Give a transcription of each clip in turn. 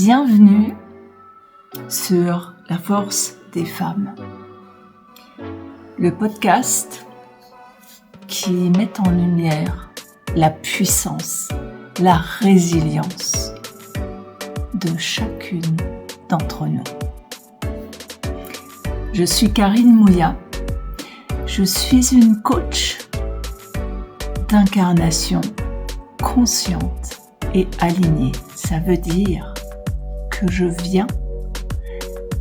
Bienvenue sur La force des femmes, le podcast qui met en lumière la puissance, la résilience de chacune d'entre nous. Je suis Karine Mouya, je suis une coach d'incarnation consciente et alignée. Ça veut dire que je viens,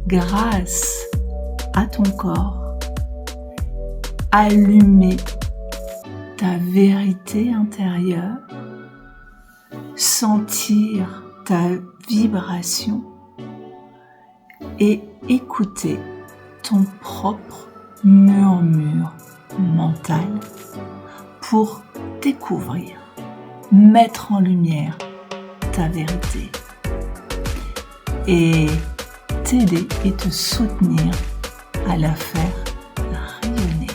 grâce à ton corps, allumer ta vérité intérieure, sentir ta vibration et écouter ton propre murmure mental pour découvrir, mettre en lumière ta vérité et t'aider et te soutenir à la faire rayonner.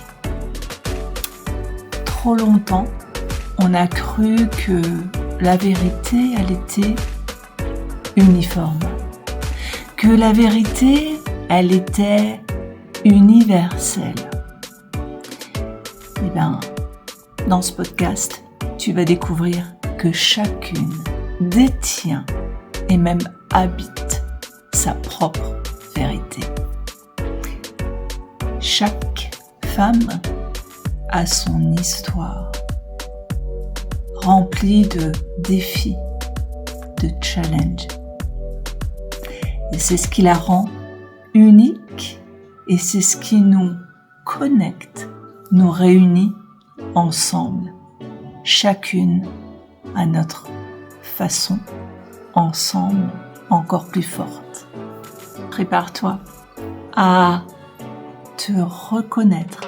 Trop longtemps, on a cru que la vérité, elle était uniforme, que la vérité, elle était universelle. Eh bien, dans ce podcast, tu vas découvrir que chacune détient et même habite sa propre vérité. Chaque femme a son histoire, remplie de défis, de challenges. Et c'est ce qui la rend unique et c'est ce qui nous connecte, nous réunit ensemble, chacune à notre façon, ensemble, encore plus forte. Prépare-toi à te reconnaître,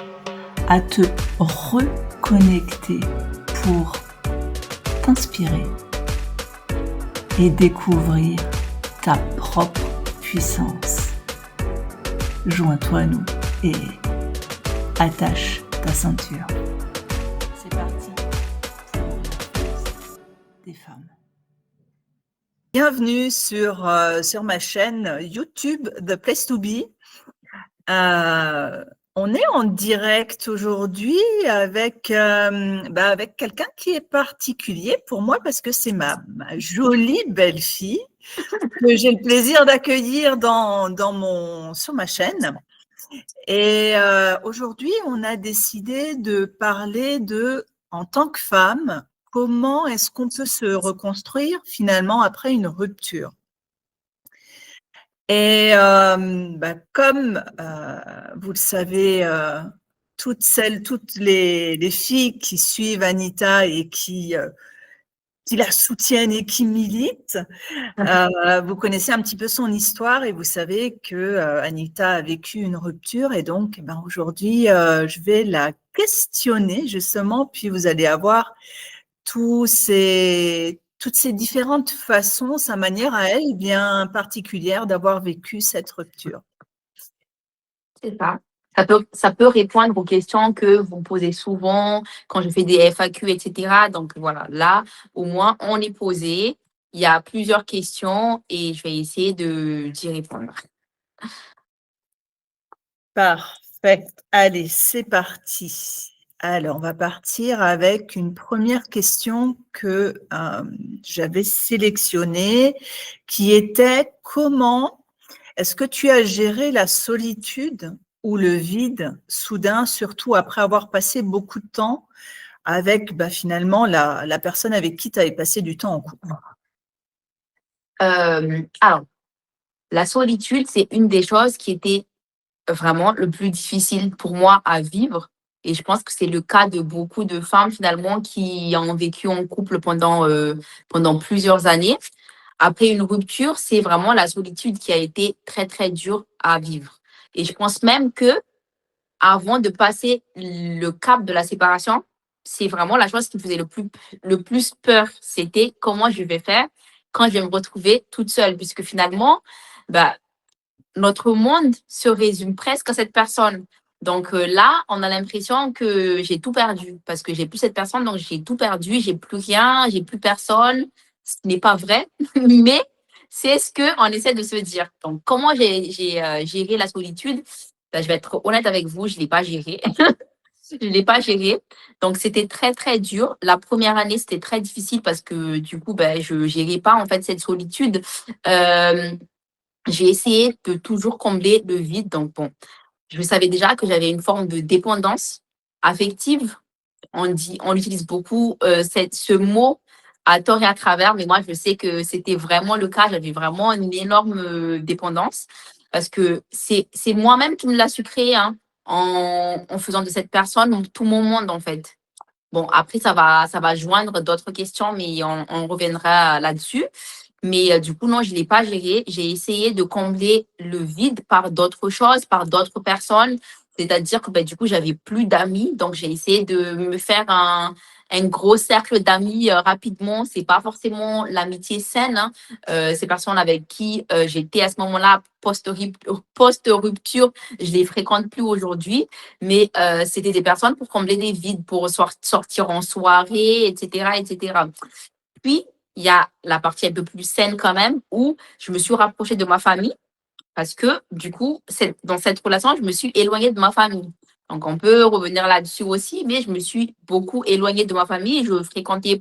à te reconnecter pour t'inspirer et découvrir ta propre puissance. Joins-toi à nous et attache ta ceinture. C'est parti pour la force des femmes. Bienvenue sur ma chaîne YouTube The Place to Be. On est en direct aujourd'hui avec quelqu'un qui est particulier pour moi parce que c'est ma jolie belle-fille que j'ai le plaisir d'accueillir sur ma chaîne. Et aujourd'hui, on a décidé de parler en tant que femme, comment est-ce qu'on peut se reconstruire finalement après une rupture. Et comme vous le savez, toutes les filles qui suivent Anita et qui la soutiennent et qui militent, vous connaissez un petit peu son histoire et vous savez que Anita a vécu une rupture et donc aujourd'hui, je vais la questionner justement, puis vous allez avoir toutes ces différentes façons, sa manière à elle bien particulière d'avoir vécu cette rupture. C'est ça. Ça peut répondre aux questions que vous posez souvent quand je fais des FAQ, etc. Donc voilà, là, au moins, on est posé. Il y a plusieurs questions et je vais essayer d'y répondre. Parfait. Allez, c'est parti. Alors, on va partir avec une première question que j'avais sélectionnée, qui était « Comment est-ce que tu as géré la solitude ou le vide soudain, surtout après avoir passé beaucoup de temps avec finalement la personne avec qui tu avais passé du temps en couple ?» Alors, la solitude, c'est une des choses qui était vraiment le plus difficile pour moi à vivre. Et je pense que c'est le cas de beaucoup de femmes finalement qui ont vécu en couple pendant plusieurs années. Après une rupture, c'est vraiment la solitude qui a été très, très dure à vivre. Et je pense même que avant de passer le cap de la séparation, c'est vraiment la chose qui me faisait le plus peur. C'était comment je vais faire quand je vais me retrouver toute seule. Puisque finalement, notre monde se résume presque à cette personne. Donc là, on a l'impression que j'ai tout perdu parce que j'ai plus cette personne, donc j'ai tout perdu, j'ai plus rien, j'ai plus personne. Ce n'est pas vrai, mais c'est ce qu'on essaie de se dire. Donc, comment j'ai géré la solitude? Ben, je vais être honnête avec vous, je ne l'ai pas géré. Je ne l'ai pas géré. Donc, c'était très, très dur. La première année, c'était très difficile parce que du coup, ben, je ne gérais pas en fait cette solitude. Euh, j'ai essayé de toujours combler le vide. Donc, bon, je savais déjà que j'avais une forme de dépendance affective. On utilise beaucoup ce mot à tort et à travers, mais moi, je sais que c'était vraiment le cas. J'avais vraiment une énorme dépendance parce que c'est moi-même qui me l'a su créer, hein, en faisant de cette personne tout mon monde, en fait. Bon, après, ça va joindre d'autres questions, mais on reviendra là-dessus. Mais du coup, non, je ne l'ai pas géré. J'ai essayé de combler le vide par d'autres choses, par d'autres personnes. C'est-à-dire que ben, du coup, j'avais plus d'amis. Donc, j'ai essayé de me faire un gros cercle d'amis rapidement. C'est pas forcément l'amitié saine, hein. Ces personnes avec qui j'étais à ce moment-là, post-rupture, je les fréquente plus aujourd'hui. Mais c'était des personnes pour combler des vides, pour sortir en soirée, etc., etc. Puis, il y a la partie un peu plus saine quand même, où je me suis rapprochée de ma famille parce que, du coup, dans cette relation, je me suis éloignée de ma famille. Donc, on peut revenir là-dessus aussi, mais je me suis beaucoup éloignée de ma famille. Je fréquentais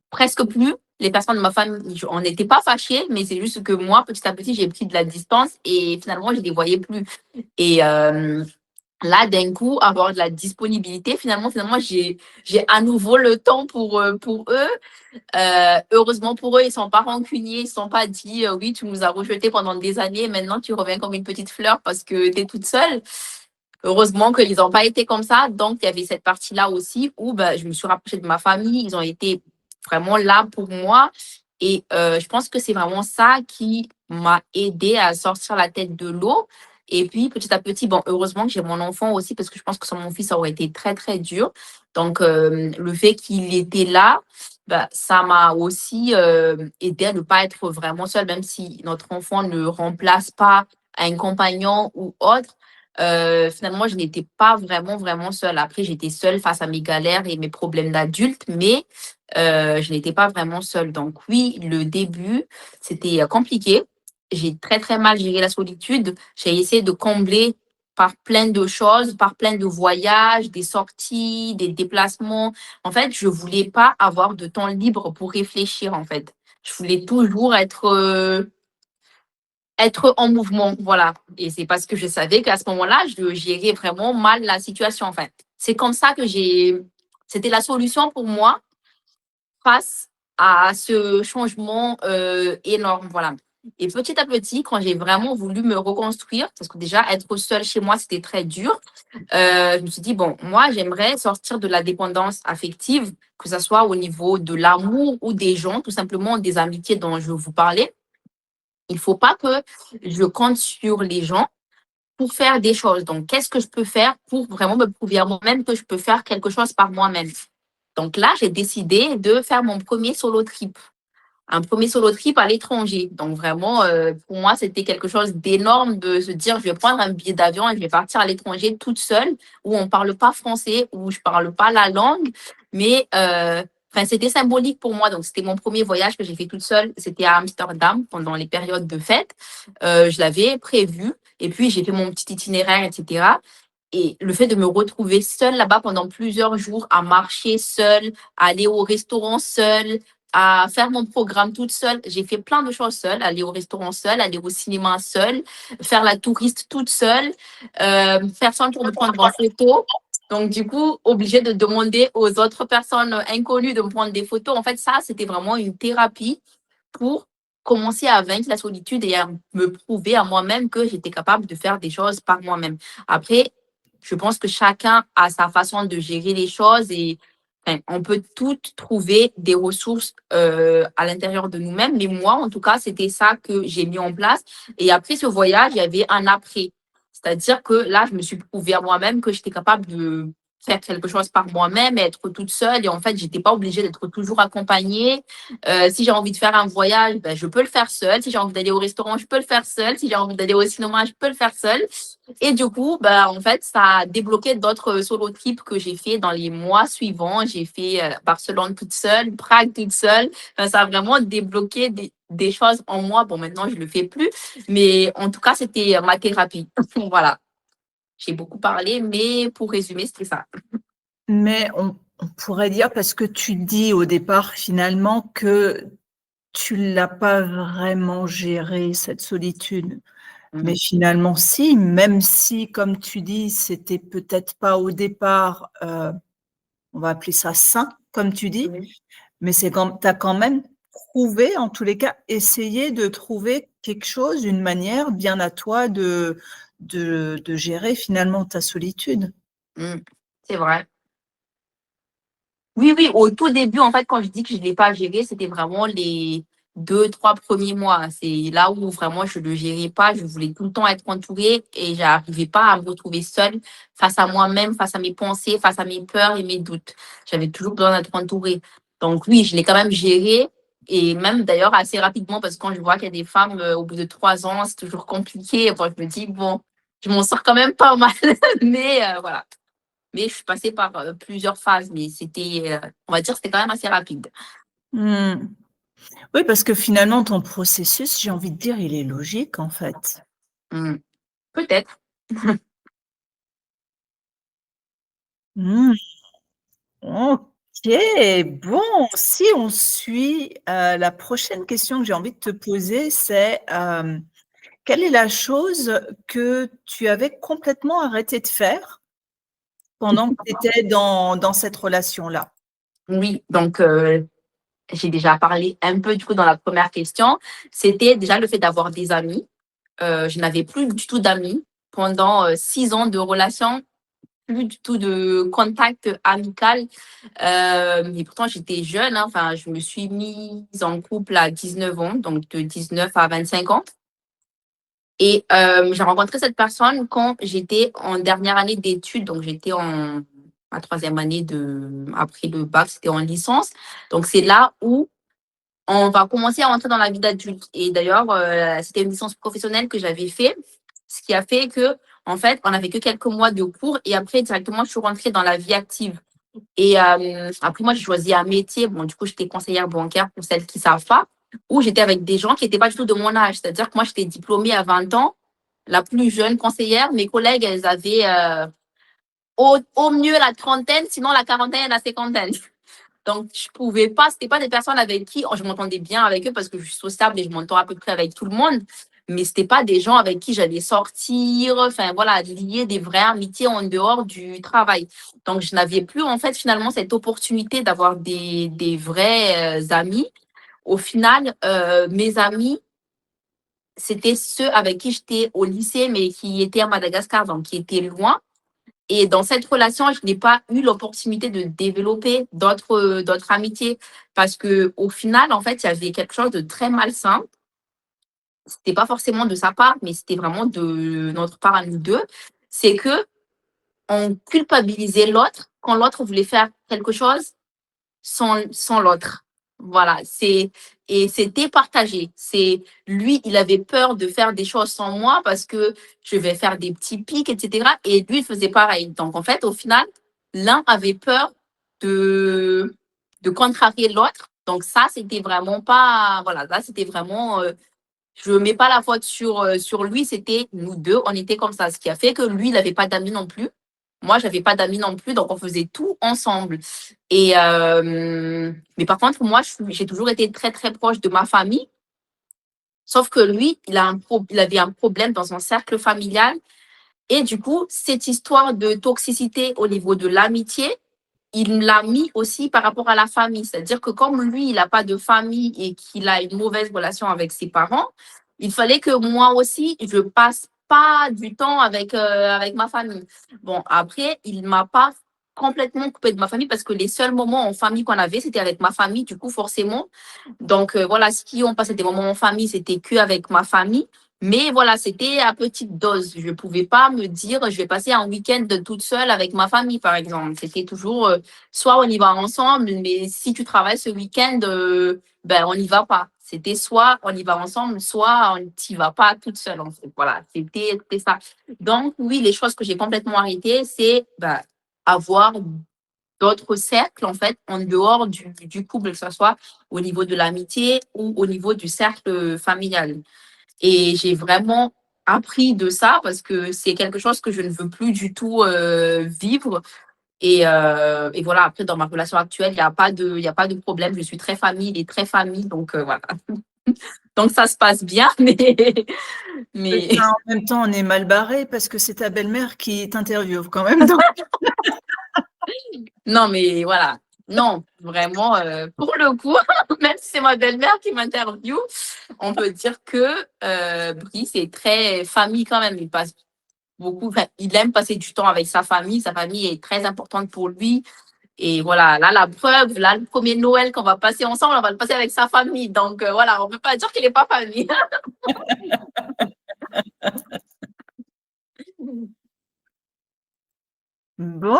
presque plus les personnes de ma famille. On n'était pas fâchés, mais c'est juste que moi, petit à petit, j'ai pris de la distance et finalement, je ne les voyais plus. Et là, d'un coup, avoir de la disponibilité, finalement j'ai à nouveau le temps pour eux. Heureusement pour eux, ils ne sont pas rancuniers, ils ne sont pas dit oui, tu nous as rejetés pendant des années, maintenant tu reviens comme une petite fleur parce que tu es toute seule. Heureusement qu'ils n'ont pas été comme ça. Donc, il y avait cette partie-là aussi où ben, je me suis rapprochée de ma famille. Ils ont été vraiment là pour moi. Et je pense que c'est vraiment ça qui m'a aidée à sortir la tête de l'eau. Et puis, petit à petit, bon, heureusement que j'ai mon enfant aussi parce que je pense que sans mon fils, ça aurait été très, très dur. Donc, le fait qu'il était là, bah, ça m'a aussi aidé à ne pas être vraiment seule, même si notre enfant ne remplace pas un compagnon ou autre. Finalement, je n'étais pas vraiment, vraiment seule. Après, j'étais seule face à mes galères et mes problèmes d'adulte, mais je n'étais pas vraiment seule. Donc oui, le début, c'était compliqué. J'ai très, très mal géré la solitude. J'ai essayé de combler par plein de choses, par plein de voyages, des sorties, des déplacements. En fait, je ne voulais pas avoir de temps libre pour réfléchir, en fait. Je voulais toujours être en mouvement, voilà. Et c'est parce que je savais qu'à ce moment-là, je gérais vraiment mal la situation, en fait. C'est comme ça que c'était la solution pour moi face à ce changement énorme, voilà. Et petit à petit, quand j'ai vraiment voulu me reconstruire, parce que déjà, être seule chez moi, c'était très dur, je me suis dit, bon, moi, j'aimerais sortir de la dépendance affective, que ce soit au niveau de l'amour ou des gens, tout simplement des amitiés dont je vous parlais. Il ne faut pas que je compte sur les gens pour faire des choses. Donc, qu'est-ce que je peux faire pour vraiment me prouver à moi-même que je peux faire quelque chose par moi-même? Donc là, j'ai décidé de faire mon premier solo trip. Un premier solo trip à l'étranger. Donc vraiment, pour moi, c'était quelque chose d'énorme de se dire, je vais prendre un billet d'avion et je vais partir à l'étranger toute seule, où on ne parle pas français, où je ne parle pas la langue. Mais c'était symbolique pour moi. Donc, c'était mon premier voyage que j'ai fait toute seule. C'était à Amsterdam pendant les périodes de fête. Je l'avais prévu. Et puis, j'ai fait mon petit itinéraire, etc. Et le fait de me retrouver seule là-bas pendant plusieurs jours, à marcher seule, à aller au restaurant seule, à faire mon programme toute seule. J'ai fait plein de choses seule, aller au restaurant seule, aller au cinéma seule, faire la touriste toute seule, personne pour me prendre en photo. Donc, du coup, obligée de demander aux autres personnes inconnues de me prendre des photos. En fait, ça, c'était vraiment une thérapie pour commencer à vaincre la solitude et à me prouver à moi-même que j'étais capable de faire des choses par moi-même. Après, je pense que chacun a sa façon de gérer les choses et on peut toutes trouver des ressources à l'intérieur de nous-mêmes. Mais moi, en tout cas, c'était ça que j'ai mis en place. Et après ce voyage, il y avait un après. C'est-à-dire que là, je me suis prouvé à moi-même que j'étais capable faire quelque chose par moi-même, être toute seule. Et en fait, j'étais pas obligée d'être toujours accompagnée. Si j'ai envie de faire un voyage, ben, je peux le faire seule. Si j'ai envie d'aller au restaurant, je peux le faire seule. Si j'ai envie d'aller au cinéma, je peux le faire seule. Et du coup, ben, en fait, ça a débloqué d'autres solo trips que j'ai fait dans les mois suivants. J'ai fait Barcelone toute seule, Prague toute seule. Enfin, ça a vraiment débloqué des choses en moi. Bon, maintenant, je le fais plus. Mais en tout cas, c'était ma thérapie. Voilà. J'ai beaucoup parlé, mais pour résumer, c'était ça. Mais on pourrait dire, parce que tu dis au départ finalement que tu l'as pas vraiment gérée, cette solitude. Mais finalement si, même si, comme tu dis, c'était peut-être pas au départ, on va appeler ça sain, comme tu dis, Oui. mais tu as quand même trouvé, en tous les cas, essayé de trouver quelque chose, une manière bien à toi de gérer finalement ta solitude. Mm. C'est vrai. Oui, oui, au tout début, en fait, quand je dis que je ne l'ai pas géré, c'était vraiment les 2, 3 premiers mois. C'est là où vraiment je ne le gérais pas. Je voulais tout le temps être entourée et j'arrivais pas à me retrouver seule face à moi-même, face à mes pensées, face à mes peurs et mes doutes. J'avais toujours besoin d'être entourée. Donc oui, je l'ai quand même géré et même d'ailleurs assez rapidement parce que quand je vois qu'il y a des femmes au bout de 3 ans, c'est toujours compliqué. Bon, je me dis, bon, je m'en sors quand même pas mal. Mais voilà. Mais je suis passée par plusieurs phases, mais c'était, on va dire, c'était quand même assez rapide. Mmh. Oui, parce que finalement ton processus, j'ai envie de dire, il est logique en fait. Mm. Peut-être. Mmh. OK, bon, si on suit, la prochaine question que j'ai envie de te poser, c'est, quelle est la chose que tu avais complètement arrêté de faire pendant que tu étais dans cette relation-là? Oui, donc j'ai déjà parlé un peu du coup dans la première question. C'était déjà le fait d'avoir des amis. Je n'avais plus du tout d'amis pendant 6 ans de relation, plus du tout de contact amical. Mais pourtant, j'étais jeune, hein. Enfin, je me suis mise en couple à 19 ans, donc de 19 à 25 ans. Et j'ai rencontré cette personne quand j'étais en dernière année d'études, donc j'étais en ma troisième année après le bac, c'était en licence. Donc c'est là où on va commencer à entrer dans la vie d'adulte. Et d'ailleurs, c'était une licence professionnelle que j'avais fait, ce qui a fait que, en fait, on n'avait que quelques mois de cours et après, directement, je suis rentrée dans la vie active. Et après, moi, j'ai choisi un métier. Bon, du coup, j'étais conseillère bancaire pour celles qui ne savent pas, où j'étais avec des gens qui n'étaient pas du tout de mon âge. C'est-à-dire que moi, j'étais diplômée à 20 ans, la plus jeune conseillère. Mes collègues, elles avaient au mieux la trentaine, sinon la quarantaine, la cinquantaine. Donc, je pouvais pas, c'était pas des personnes avec qui je m'entendais bien avec eux parce que je suis sociable et je m'entends à peu près avec tout le monde. Mais c'était pas des gens avec qui j'allais sortir, enfin voilà, lier des vraies amitiés en dehors du travail. Donc, je n'avais plus en fait finalement cette opportunité d'avoir des vrais amis. Au final, mes amis, c'était ceux avec qui j'étais au lycée, mais qui étaient à Madagascar, donc qui étaient loin. Et dans cette relation, je n'ai pas eu l'opportunité de développer d'autres amitiés parce que au final, en fait, il y avait quelque chose de très malsain. C'était pas forcément de sa part, mais c'était vraiment de notre part à nous deux. C'est que on culpabilisait l'autre quand l'autre voulait faire quelque chose sans l'autre. Voilà, et c'était partagé. C'est lui, il avait peur de faire des choses sans moi parce que je vais faire des petits pics, etc. Et lui, il faisait pareil. Donc, en fait, au final, l'un avait peur de, de contrarier l'autre. Donc, ça, c'était vraiment pas, voilà, là, c'était vraiment, je ne mets pas la faute sur lui, c'était nous deux, on était comme ça. Ce qui a fait que lui, il n'avait pas d'amis non plus. Moi, je n'avais pas d'amis non plus, donc on faisait tout ensemble. Et, mais par contre, moi, j'ai toujours été très, très proche de ma famille. Sauf que lui, il avait un problème dans son cercle familial. Et du coup, cette histoire de toxicité au niveau de l'amitié, il l'a mis aussi par rapport à la famille. C'est-à-dire que comme lui, il n'a pas de famille et qu'il a une mauvaise relation avec ses parents, il fallait que moi aussi, je passe pas du temps avec ma famille. Bon, après, il ne m'a pas complètement coupé de ma famille parce que les seuls moments en famille qu'on avait, c'était avec ma famille, du coup, forcément. Donc, voilà, si on passait des moments en famille, c'était que avec ma famille. Mais voilà, c'était à petite dose. Je ne pouvais pas me dire, je vais passer un week-end toute seule avec ma famille, par exemple. C'était toujours, soit on y va ensemble, mais si tu travailles ce week-end, ben, on n'y va pas. C'était soit on y va ensemble, soit on n'y va pas toute seule, en fait. Voilà, c'était ça. Donc, oui, les choses que j'ai complètement arrêtées, c'est ben, avoir d'autres cercles, en fait, en dehors du couple, que ce soit au niveau de l'amitié ou au niveau du cercle familial. Et j'ai vraiment appris de ça parce que c'est quelque chose que je ne veux plus du tout vivre. Et voilà, après, dans ma relation actuelle, il y a pas de problème. Je suis très famille, il est très famille. Donc, voilà. Donc, ça se passe bien. Mais... Ça, en même temps, on est mal barré parce que c'est ta belle-mère qui t'interviewe quand même. Donc... non, mais voilà. Non, vraiment, pour le coup, même si c'est ma belle-mère qui m'interviewe, on peut dire que Brice est très famille quand même. Il passe beaucoup, enfin, il aime passer du temps avec sa famille. Sa famille est très importante pour lui. Et voilà, là, la preuve, là, le premier Noël qu'on va passer ensemble, on va le passer avec sa famille. Donc, voilà, on ne peut pas dire qu'il n'est pas famille. Bon,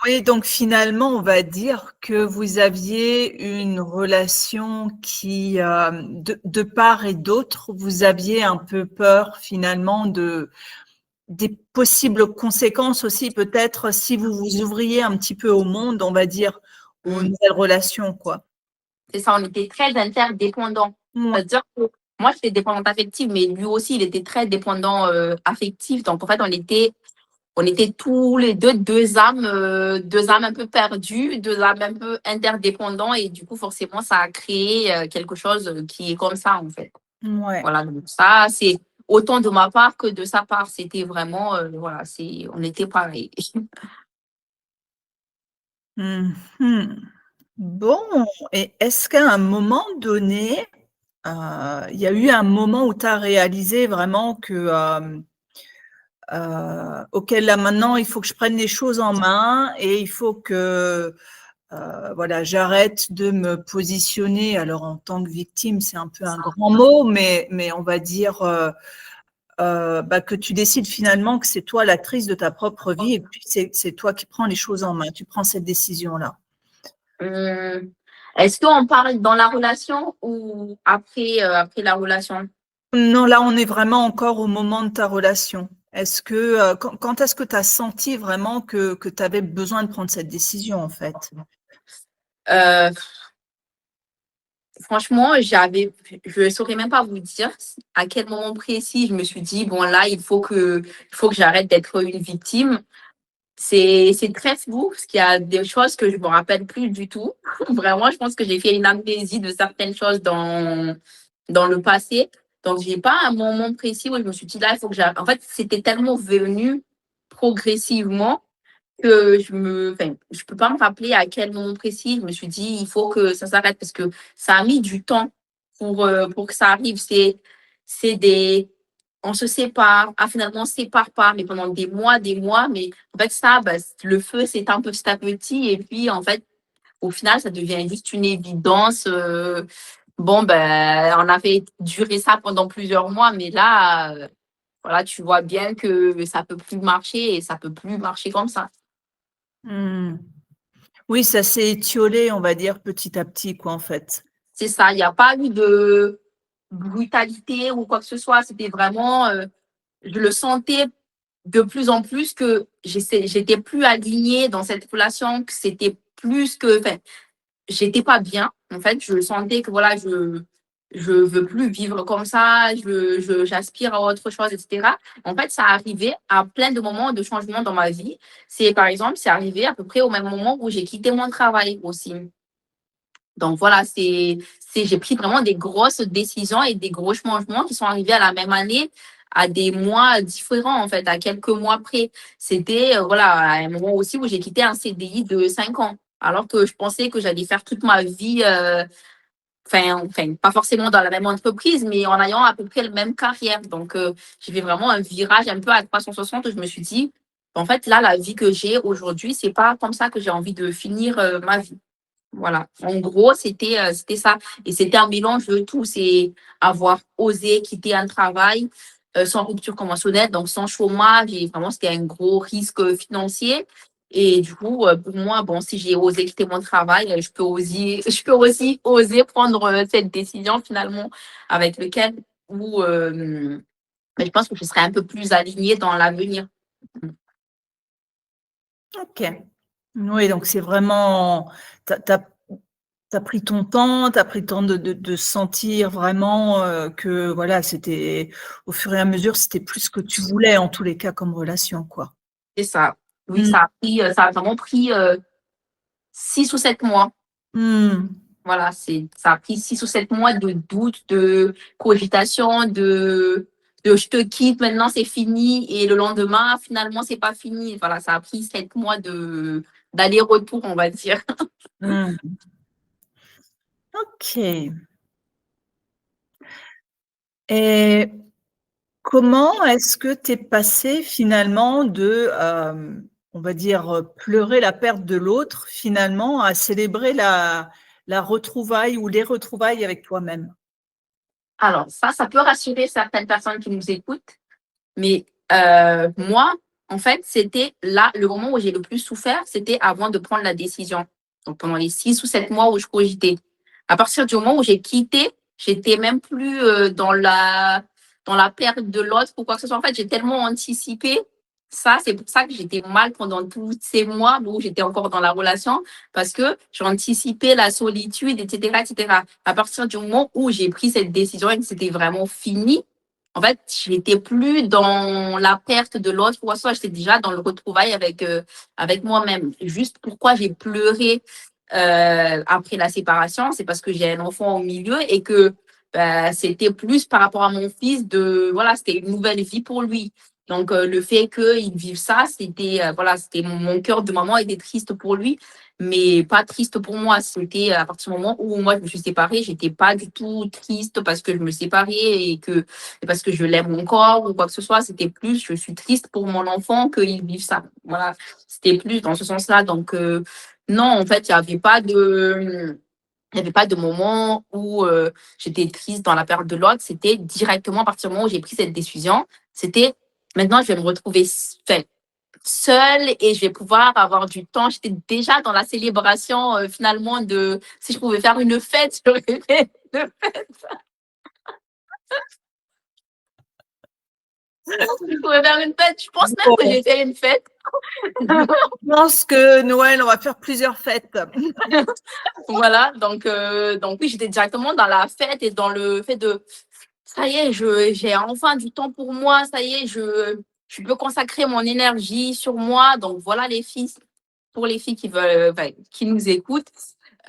oui, donc finalement, on va dire que vous aviez une relation qui, de part et d'autre, vous aviez un peu peur finalement des possibles conséquences aussi, peut-être si vous vous ouvriez un petit peu au monde, on va dire, aux nouvelles relations, quoi. C'est ça, on était très interdépendants. Ouais. C'est-à-dire que moi, j'étais dépendante affective, mais lui aussi, il était très dépendant affectif. Donc, en fait, on était tous les deux âmes un peu perdues, deux âmes un peu interdépendants. Et du coup, forcément, ça a créé quelque chose qui est comme ça, en fait. Ouais. Voilà, donc ça, c'est autant de ma part que de sa part. C'était vraiment, voilà, on était pareil. Mhm. Bon, et est-ce qu'à un moment donné, il y a eu un moment où tu as réalisé vraiment que, OK, là maintenant, il faut que je prenne les choses en main et il faut que, voilà, j'arrête de me positionner, alors en tant que victime, c'est un peu un grand mot, mais on va dire, bah, que tu décides finalement que c'est toi l'actrice de ta propre vie et puis c'est toi qui prends les choses en main. Tu prends cette décision-là. Est-ce qu'on parle dans la relation ou après la relation? Non, là, on est vraiment encore au moment de ta relation. Est-ce que, quand est-ce que tu as senti vraiment que tu avais besoin de prendre cette décision, en fait? Euh, Franchement, je ne saurais même pas vous dire à quel moment précis je me suis dit, bon là, il faut que j'arrête d'être une victime. C'est très flou, parce qu'il y a des choses que je me rappelle plus du tout. Vraiment, je pense que j'ai fait une amnésie de certaines choses dans le passé. Donc, j'ai pas un moment précis où je me suis dit, là, il faut que j'arrête. En fait, c'était tellement venu progressivement que enfin, je peux pas me rappeler à quel moment précis je me suis dit, il faut que ça s'arrête parce que ça a mis du temps pour que ça arrive. C'est on se sépare, ah, finalement, on se sépare pas, mais pendant des mois, mais en fait, ça, bah, le feu s'éteint petit à petit et puis, en fait, au final, ça devient juste une évidence. Bon, ben, on a fait durer ça pendant plusieurs mois, mais là, voilà, tu vois bien que ça peut plus marcher et ça peut plus marcher comme ça. Mmh. Oui, ça s'est étiolé, on va dire, petit à petit, quoi, en fait. C'est ça, il n'y a pas eu de brutalité ou quoi que ce soit. C'était vraiment, je le sentais de plus en plus que j'étais plus alignée dans cette relation, que c'était plus que, enfin, j'étais pas bien. En fait, je sentais que voilà, je veux plus vivre comme ça, j'aspire à autre chose, etc. En fait, ça arrivait à plein de moments de changement dans ma vie. Par exemple, c'est arrivé à peu près au même moment où j'ai quitté mon travail aussi. Donc voilà, j'ai pris vraiment des grosses décisions et des gros changements qui sont arrivés à la même année, à des mois différents, en fait, à quelques mois près. C'était, voilà, à un moment aussi où j'ai quitté un CDI de 5 ans, alors que je pensais que j'allais faire toute ma vie, enfin, pas forcément dans la même entreprise, mais en ayant à peu près la même carrière. Donc, j'ai fait vraiment un virage un peu à 360 où je me suis dit, en fait, là, la vie que j'ai aujourd'hui, c'est pas comme ça que j'ai envie de finir ma vie. Voilà. En gros, c'était ça. Et c'était un mélange de tout. C'est avoir osé quitter un travail sans rupture conventionnelle, donc sans chômage. Et vraiment, c'était un gros risque financier. Et du coup, pour moi, bon, si j'ai osé quitter mon travail, je peux aussi oser prendre cette décision finalement avec lequel où mais je pense que je serais un peu plus alignée dans l'avenir. Ok. Oui, donc c'est vraiment, t'as pris ton temps, t'as pris le temps de sentir vraiment que voilà, c'était au fur et à mesure, c'était plus ce que tu voulais en tous les cas comme relation, quoi. C'est ça. Oui, Mm. ça a vraiment pris 6 ou 7 mois. Mm. Voilà, ça a pris 6 ou 7 mois de doute, de cogitation, de je te quitte, maintenant c'est fini, et le lendemain, finalement, c'est pas fini. Voilà, ça a pris 7 mois d'aller-retour, on va dire. Mm. Ok. Et comment est-ce que tu es passé finalement de, on va dire, pleurer la perte de l'autre, finalement, à célébrer la retrouvaille ou les retrouvailles avec toi-même? Alors, ça peut rassurer certaines personnes qui nous écoutent, mais moi, en fait, c'était là, le moment où j'ai le plus souffert, c'était avant de prendre la décision. Donc, pendant les 6 ou 7 mois où je cogitais. À partir du moment où j'ai quitté, j'étais même plus dans la perte de l'autre ou quoi que ce soit. En fait, j'ai tellement anticipé ça. C'est pour ça que j'étais mal pendant tous ces mois où j'étais encore dans la relation, parce que j'anticipais la solitude, etc., etc. À partir du moment où j'ai pris cette décision et que c'était vraiment fini, en fait, je n'étais plus dans la perte de l'autre, ou soit j'étais déjà dans le retrouvail avec moi-même. Juste pourquoi j'ai pleuré après la séparation, c'est parce que j'ai un enfant au milieu et que c'était plus par rapport à mon fils voilà, c'était une nouvelle vie pour lui. Donc, le fait qu'il vive ça, voilà, c'était mon cœur de maman était triste pour lui, mais pas triste pour moi. C'était à partir du moment où moi je me suis séparée, j'étais pas du tout triste parce que je me séparais et parce que je l'aime encore ou quoi que ce soit. C'était plus, je suis triste pour mon enfant qu'il vive ça. Voilà, c'était plus dans ce sens-là. Donc, non, en fait, il n'y avait pas de moment où j'étais triste dans la période de l'autre. C'était directement à partir du moment où j'ai pris cette décision. C'était maintenant, je vais me retrouver seule et je vais pouvoir avoir du temps. J'étais déjà dans la célébration finalement de si je pouvais faire une fête, j'aurais fait une fête. Si je pouvais faire une fête, je pense même que j'ai fait une fête. Je pense que Noël, on va faire plusieurs fêtes. Voilà, donc oui, j'étais directement dans la fête et dans le fait de ça y est, j'ai enfin du temps pour moi, ça y est, je peux consacrer mon énergie sur moi. Donc voilà les filles, pour les filles qui veulent, qui nous écoutent.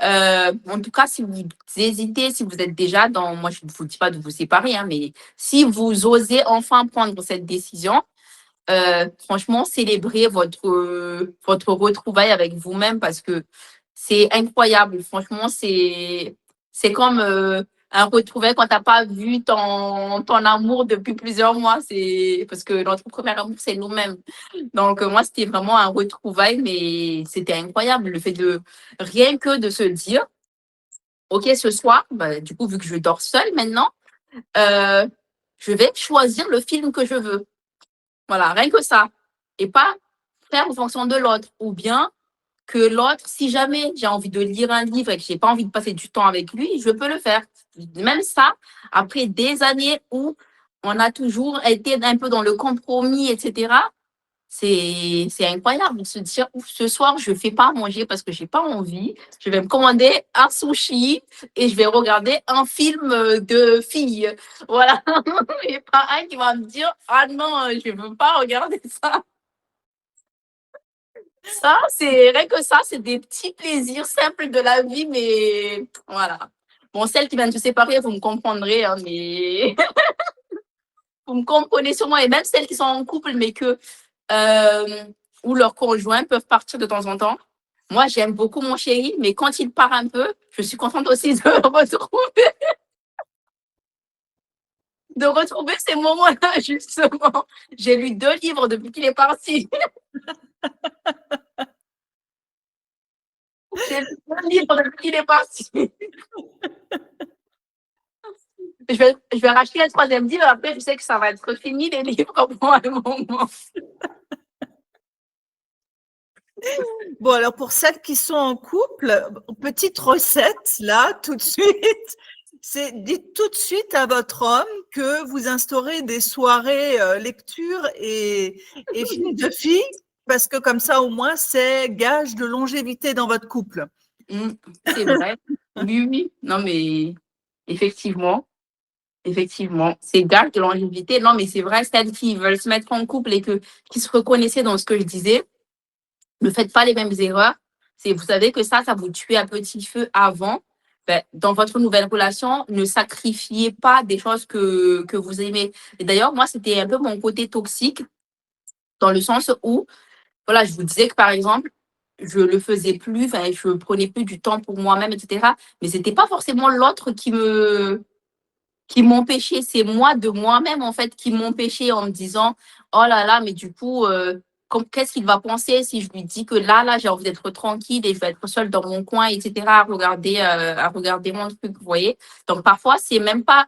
En tout cas, si vous hésitez, si vous êtes déjà moi je ne vous dis pas de vous séparer, hein, mais si vous osez enfin prendre cette décision, franchement, célébrez votre retrouvaille avec vous-même parce que c'est incroyable. Franchement, c'est comme un retrouvaille quand tu n'as pas vu ton amour depuis plusieurs mois. C'est parce que notre premier amour, c'est nous-mêmes. Donc, moi, c'était vraiment un retrouvaille, mais c'était incroyable. Le fait rien que de se dire, OK, ce soir, du coup, vu que je dors seule maintenant, euh, je vais choisir le film que je veux. Voilà, rien que ça. Et pas faire en fonction de l'autre. Ou bien que l'autre, si jamais j'ai envie de lire un livre et que je n'ai pas envie de passer du temps avec lui, je peux le faire. Même ça, après des années où on a toujours été un peu dans le compromis, etc., c'est incroyable de se dire, ce soir, je ne fais pas manger parce que je n'ai pas envie. Je vais me commander un sushi et je vais regarder un film de filles. Voilà. Il n'y a pas un qui va me dire, ah non, je ne veux pas regarder ça. Ça, c'est rien que ça, c'est des petits plaisirs simples de la vie, mais voilà. Bon, celles qui viennent de se séparer, vous me comprendrez, hein, mais vous me comprenez sûrement. Et même celles qui sont en couple, mais où leurs conjoints peuvent partir de temps en temps. Moi, j'aime beaucoup mon chéri, mais quand il part un peu, je suis contente aussi de retrouver ces moments-là, justement. J'ai lu 2 livres depuis qu'il est parti. J'ai lu le livre depuis qu'il est parti. Je vais racheter le troisième livre. Après, je sais que ça va être fini, les livres, pour un moment. Bon, alors pour celles qui sont en couple, petite recette là, tout de suite, c'est dites tout de suite à votre homme que vous instaurez des soirées lecture et films de filles, parce que comme ça au moins c'est gage de longévité dans votre couple. C'est vrai. Oui, oui. Non, mais effectivement, c'est gage de longévité. Non, mais c'est vrai, celles qui veulent se mettre en couple et qui se reconnaissaient dans ce que je disais, ne faites pas les mêmes erreurs. Vous savez que ça vous tuez à petit feu avant. Ben, dans votre nouvelle relation, ne sacrifiez pas des choses que vous aimez. Et d'ailleurs, moi, c'était un peu mon côté toxique, dans le sens où, voilà, je vous disais que, par exemple, je le faisais plus, enfin, je prenais plus du temps pour moi-même, etc. Mais c'était pas forcément l'autre qui m'empêchait, c'est moi de moi-même, en fait, qui m'empêchait en me disant, oh là là, mais du coup, qu'est-ce qu'il va penser si je lui dis que là, j'ai envie d'être tranquille et je vais être seule dans mon coin, etc., à regarder mon truc, vous voyez. Donc, parfois, c'est même pas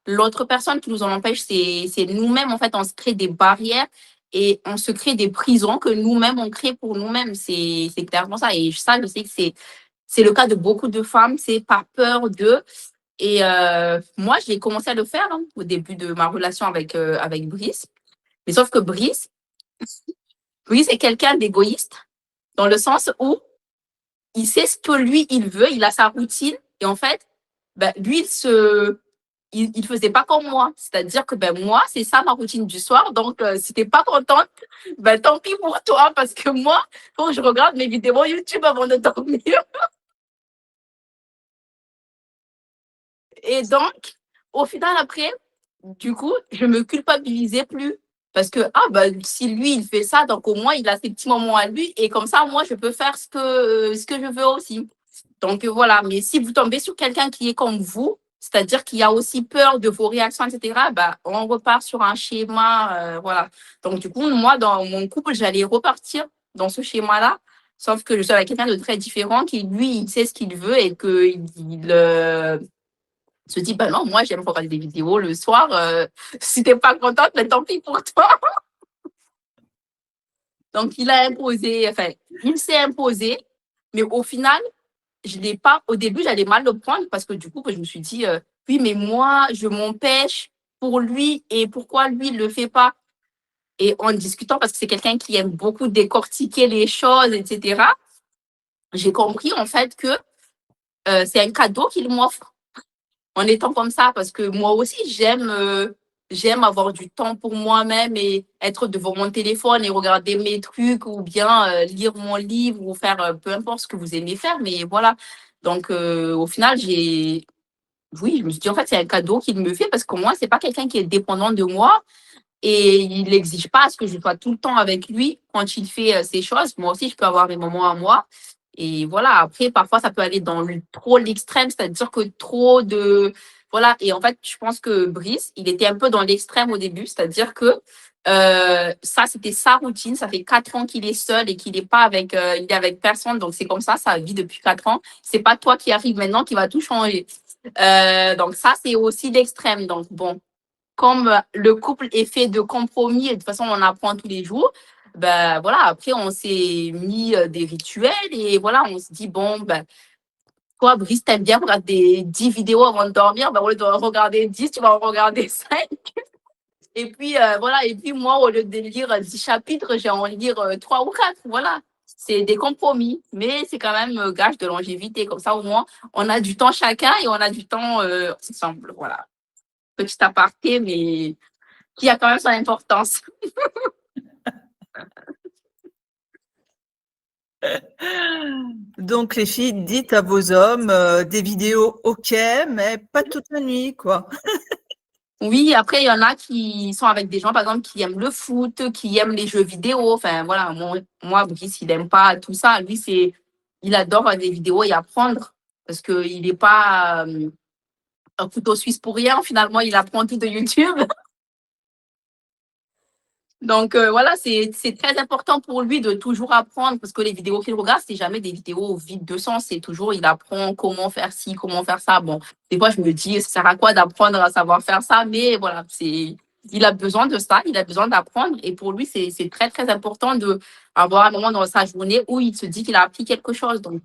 l'autre personne qui nous en empêche, c'est nous-mêmes, en fait, on se crée des barrières et on se crée des prisons que nous-mêmes, on crée pour nous-mêmes. C'est clairement ça. Et ça, je sais que c'est le cas de beaucoup de femmes, c'est par peur de... Et moi, j'ai commencé à le faire au début de ma relation avec Brice. Mais sauf que Brice est quelqu'un d'égoïste dans le sens où il sait ce que lui, il veut, il a sa routine. Et en fait, ben, lui, il faisait pas comme moi. C'est-à-dire que ben, moi, c'est ça ma routine du soir. Donc, si t'es pas contente, ben, tant pis pour toi. Parce que moi, quand je regarde mes vidéos YouTube avant de dormir. Et donc, au final, après, du coup, je me culpabilisais plus. Parce que, si lui, il fait ça, donc au moins, il a ses petits moments à lui. Et comme ça, moi, je peux faire ce que je veux aussi. Donc, voilà. Mais si vous tombez sur quelqu'un qui est comme vous, c'est-à-dire qui a aussi peur de vos réactions, etc., bah, on repart sur un schéma. Voilà. Donc, du coup, moi, dans mon couple, j'allais repartir dans ce schéma-là. Sauf que je suis avec quelqu'un de très différent qui, lui, il sait ce qu'il veut et qu'il se dit, bah non, moi, j'aime regarder des vidéos le soir. Si t'es pas contente, mais tant pis pour toi. Donc, il s'est imposé, mais au final, je l'ai pas, au début, j'allais mal le prendre parce que du coup, je me suis dit, oui, mais moi, je m'empêche pour lui et pourquoi lui, il le fait pas? Et en discutant, parce que c'est quelqu'un qui aime beaucoup décortiquer les choses, etc., j'ai compris, en fait, que c'est un cadeau qu'il m'offre en étant comme ça, parce que moi aussi, j'aime avoir du temps pour moi-même et être devant mon téléphone et regarder mes trucs ou bien lire mon livre ou faire peu importe ce que vous aimez faire, mais voilà. Donc, au final, oui, je me suis dit, en fait, c'est un cadeau qu'il me fait parce que moi, c'est pas quelqu'un qui est dépendant de moi et il n'exige pas à ce que je sois tout le temps avec lui quand il fait ces choses. Moi aussi, je peux avoir mes moments à moi. Et voilà, après, parfois, ça peut aller dans trop l'extrême, c'est-à-dire que trop de... Voilà, et en fait, je pense que Brice, il était un peu dans l'extrême au début, c'est-à-dire que ça, c'était sa routine. Ça fait 4 ans qu'il est seul et qu'il n'est pas il est avec personne. Donc, c'est comme ça vit depuis 4 ans. C'est pas toi qui arrive maintenant qui va tout changer. Donc, ça, c'est aussi l'extrême. Donc, bon, comme le couple est fait de compromis et de toute façon, on apprend tous les jours, ben voilà, après, on s'est mis des rituels et voilà, on se dit, bon, ben, toi, Brice, t'aimes bien regarder 10 vidéos avant de dormir, ben, au lieu de regarder 10, tu vas en regarder 5. Et puis, voilà, et puis moi, au lieu de lire 10 chapitres, j'ai en lire 3 ou 4, voilà. C'est des compromis, mais c'est quand même gage de longévité. Comme ça, au moins, on a du temps chacun et on a du temps ensemble, voilà. Petit aparté, mais qui a quand même son importance. Donc les filles, dites à vos hommes des vidéos ok, mais pas toute la nuit, quoi. Oui, après, il y en a qui sont avec des gens, par exemple, qui aiment le foot, qui aiment les jeux vidéo. Enfin, voilà, moi Brice, il n'aime pas tout ça. Lui, il adore des vidéos et apprendre parce qu'il n'est pas un couteau suisse pour rien. Finalement, il apprend tout de YouTube. Donc, voilà, c'est très important pour lui de toujours apprendre parce que les vidéos qu'il regarde, c'est jamais des vidéos vides de sens. C'est toujours, il apprend comment faire ci, comment faire ça. Bon, des fois, je me dis, ça sert à quoi d'apprendre à savoir faire ça? Mais voilà, il a besoin de ça, il a besoin d'apprendre. Et pour lui, c'est très, très important d'avoir un moment dans sa journée où il se dit qu'il a appris quelque chose. Donc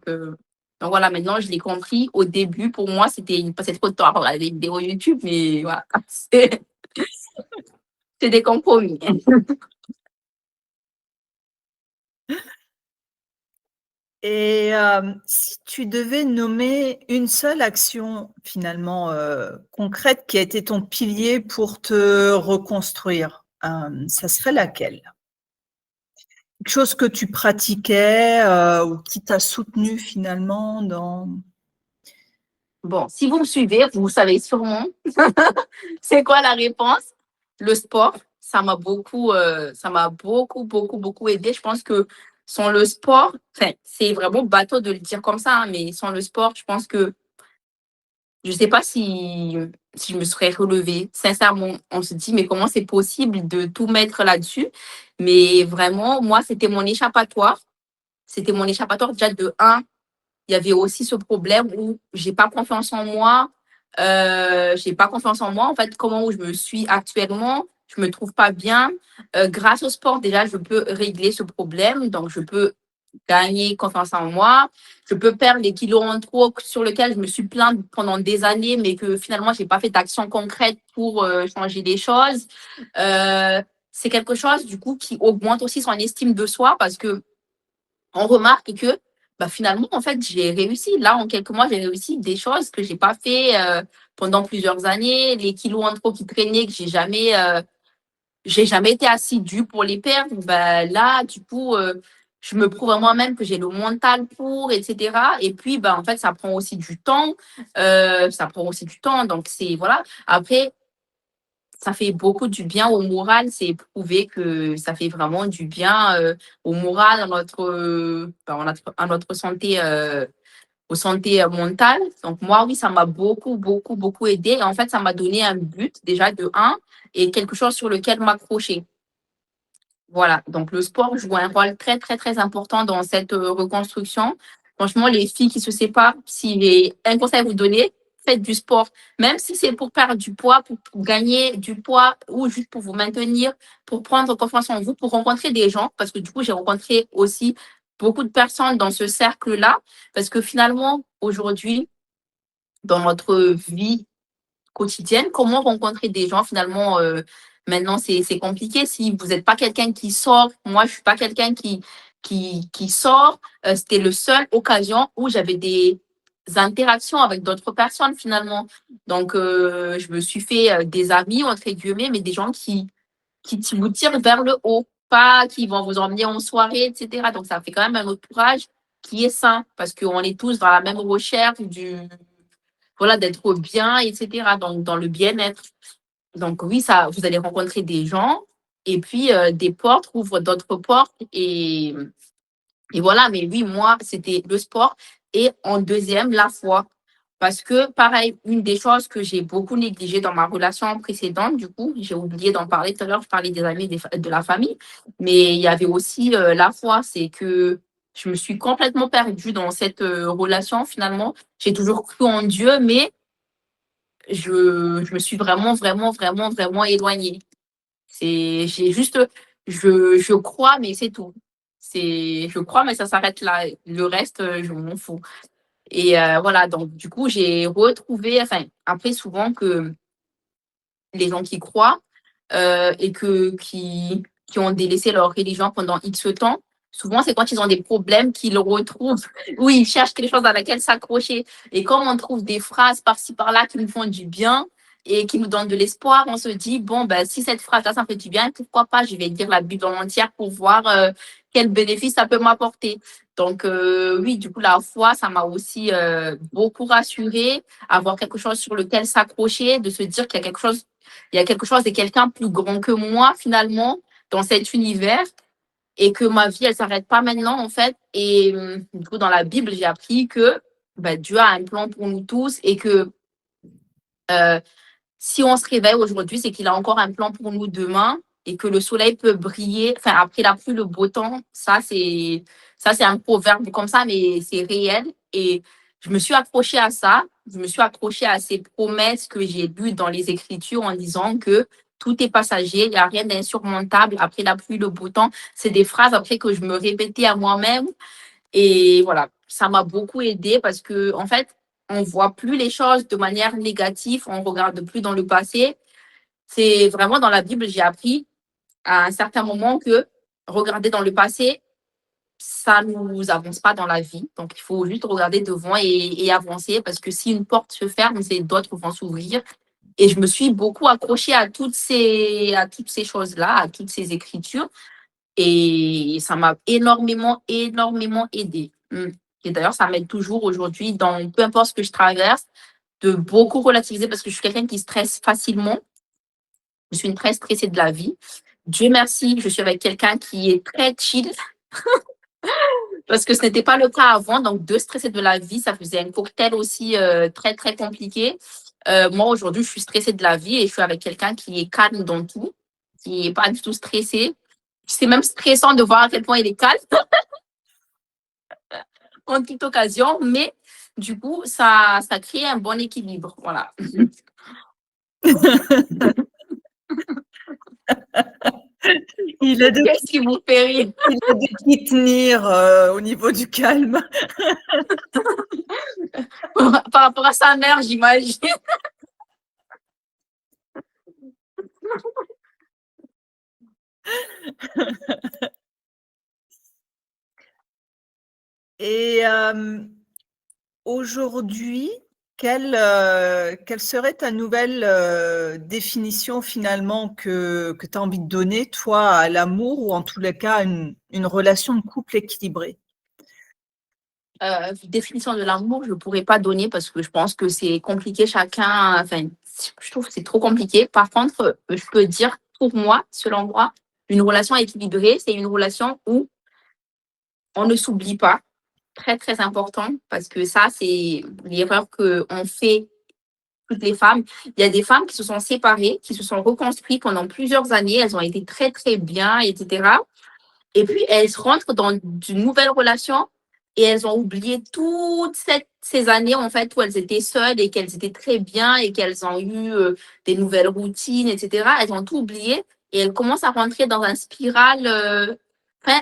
voilà, maintenant, je l'ai compris. Au début, pour moi, il passait trop de temps à regarder des vidéos YouTube, mais voilà, c'est des compromis. Et si tu devais nommer une seule action finalement concrète qui a été ton pilier pour te reconstruire, ça serait laquelle? Quelque chose que tu pratiquais ou qui t'a soutenu finalement dans… Bon, si vous me suivez, vous savez sûrement c'est quoi la réponse. Le sport, ça m'a beaucoup, beaucoup, beaucoup aidé. Je pense que sans le sport, enfin, c'est vraiment bateau de le dire comme ça, hein, mais sans le sport, je pense que je ne sais pas si je me serais relevée. Sincèrement, on se dit, mais comment c'est possible de tout mettre là-dessus? Mais vraiment, moi, c'était mon échappatoire. C'était mon échappatoire déjà de un. Il y avait aussi ce problème où j'ai pas confiance en moi. J'ai pas confiance en moi. En fait, comment où je me suis actuellement, je me trouve pas bien. Grâce au sport, déjà, je peux régler ce problème. Donc, je peux gagner confiance en moi. Je peux perdre les kilos en trop sur lesquels je me suis plainte pendant des années, mais que finalement, j'ai pas fait d'action concrète pour changer les choses. C'est quelque chose, du coup, qui augmente aussi son estime de soi parce que on remarque que bah, finalement, en fait, j'ai réussi. Là, en quelques mois, j'ai réussi des choses que j'ai pas fait pendant plusieurs années. Les kilos en trop qui traînaient, que j'ai jamais été assidue pour les perdre. Bah, là, du coup, je me prouve à moi-même que j'ai le mental pour, etc. Et puis, bah, en fait, ça prend aussi du temps. Ça prend aussi du temps. Donc, c'est, voilà. Après, ça fait beaucoup du bien au moral. C'est prouvé que ça fait vraiment du bien au moral, à notre santé, aux santé mentale. Donc, moi, oui, ça m'a beaucoup, beaucoup, beaucoup aidé. Et en fait, ça m'a donné un but, déjà, de un, et quelque chose sur lequel m'accrocher. Voilà. Donc, le sport joue un rôle très, très, très important dans cette reconstruction. Franchement, les filles qui se séparent, si j'ai un conseil à vous donner, faites du sport. Même si c'est pour perdre du poids, pour gagner du poids ou juste pour vous maintenir, pour prendre confiance en vous, pour rencontrer des gens. Parce que du coup, j'ai rencontré aussi beaucoup de personnes dans ce cercle-là. Parce que finalement, aujourd'hui, dans notre vie quotidienne, comment rencontrer des gens finalement maintenant c'est compliqué si vous n'êtes pas quelqu'un qui sort. Moi, je suis pas quelqu'un qui sort. C'était le seul occasion où j'avais des interactions avec d'autres personnes finalement. Donc, je me suis fait des amis, entre guillemets, mais des gens qui vous tirent vers le haut, pas qui vont vous emmener en soirée, etc. Donc, ça fait quand même un entourage qui est sain parce qu'on est tous dans la même recherche voilà, d'être bien, etc. Donc, dans le bien-être. Donc, oui, ça, vous allez rencontrer des gens et puis des portes ouvrent d'autres portes et voilà. Mais oui, moi, c'était le sport et en deuxième, la foi. Parce que, pareil, une des choses que j'ai beaucoup négligées dans ma relation précédente, du coup, j'ai oublié d'en parler tout à l'heure, je parlais des amis, de la famille, mais il y avait aussi la foi, c'est que je me suis complètement perdue dans cette relation finalement. J'ai toujours cru en Dieu, mais je me suis vraiment, vraiment, vraiment, vraiment éloignée. J'ai juste, je crois, mais c'est tout. Je crois, mais ça s'arrête là. Le reste, je m'en fous. Et voilà, donc du coup, j'ai retrouvé, enfin, après, souvent que les gens qui croient et qui ont délaissé leur religion pendant X temps, souvent, c'est quand ils ont des problèmes qu'ils retrouvent, où ils cherchent quelque chose à laquelle s'accrocher. Et comme on trouve des phrases par-ci, par-là qui nous font du bien et qui nous donnent de l'espoir, on se dit, bon, ben, si cette phrase-là, ça me fait du bien, pourquoi pas, je vais lire la Bible en entière pour voir quel bénéfice ça peut m'apporter. Donc, oui, du coup, la foi, ça m'a aussi beaucoup rassurée, avoir quelque chose sur lequel s'accrocher, de se dire qu'il y a quelque chose, et quelqu'un plus grand que moi, finalement, dans cet univers et que ma vie, elle s'arrête pas maintenant, en fait. Et du coup, dans la Bible, j'ai appris que bah, Dieu a un plan pour nous tous et que si on se réveille aujourd'hui, c'est qu'il a encore un plan pour nous demain. et que le soleil peut briller, enfin, après la pluie, le beau temps, ça, c'est un proverbe comme ça, mais c'est réel. Et je me suis accrochée à ça. Je me suis accrochée à ces promesses que j'ai lues dans les Écritures en disant que tout est passager, il n'y a rien d'insurmontable après la pluie, le beau temps. C'est des phrases après que je me répétais à moi-même. Et voilà, ça m'a beaucoup aidée parce que, en fait, on voit plus les choses de manière négative, on regarde plus dans le passé. C'est vraiment dans la Bible, j'ai appris à un certain moment que regarder dans le passé, ça ne nous avance pas dans la vie. Donc, il faut juste regarder devant et avancer parce que si une porte se ferme, d'autres vont s'ouvrir. Et je me suis beaucoup accrochée à toutes ces choses-là, à toutes ces écritures. Et ça m'a énormément, énormément aidée. Et d'ailleurs, ça m'aide toujours aujourd'hui, dans peu importe ce que je traverse, de beaucoup relativiser parce que je suis quelqu'un qui stresse facilement. Je suis une très stressée de la vie. Dieu merci, je suis avec quelqu'un qui est très chill parce que ce n'était pas le cas avant. Donc, deux stressés de la vie, ça faisait un cocktail aussi très, très compliqué. Moi, aujourd'hui, je suis stressée de la vie et je suis avec quelqu'un qui est calme dans tout, qui n'est pas du tout stressé. C'est même stressant de voir à quel point il est calme en toute occasion, mais du coup, ça crée un bon équilibre. Voilà. Qu'est-ce qui vous fait rire? Il a dû t'y tenir au niveau du calme. Par rapport à sa mère, j'imagine. Et aujourd'hui, quelle serait ta nouvelle définition finalement que tu as envie de donner, toi, à l'amour ou en tous les cas une relation de couple équilibrée? Définition de l'amour, je ne pourrais pas donner parce que je pense que c'est compliqué chacun. Enfin, je trouve que c'est trop compliqué. Par contre, je peux dire, pour moi, selon moi, une relation équilibrée, c'est une relation où on ne s'oublie pas. Très, très important parce que ça, c'est l'erreur qu'on fait toutes les femmes. Il y a des femmes qui se sont séparées, qui se sont reconstruites pendant plusieurs années. Elles ont été très, très bien, etc. Et puis, elles rentrent dans une nouvelle relation et elles ont oublié toutes ces années, en fait, où elles étaient seules et qu'elles étaient très bien et qu'elles ont eu des nouvelles routines, etc. Elles ont tout oublié et elles commencent à rentrer dans un spirale. Enfin,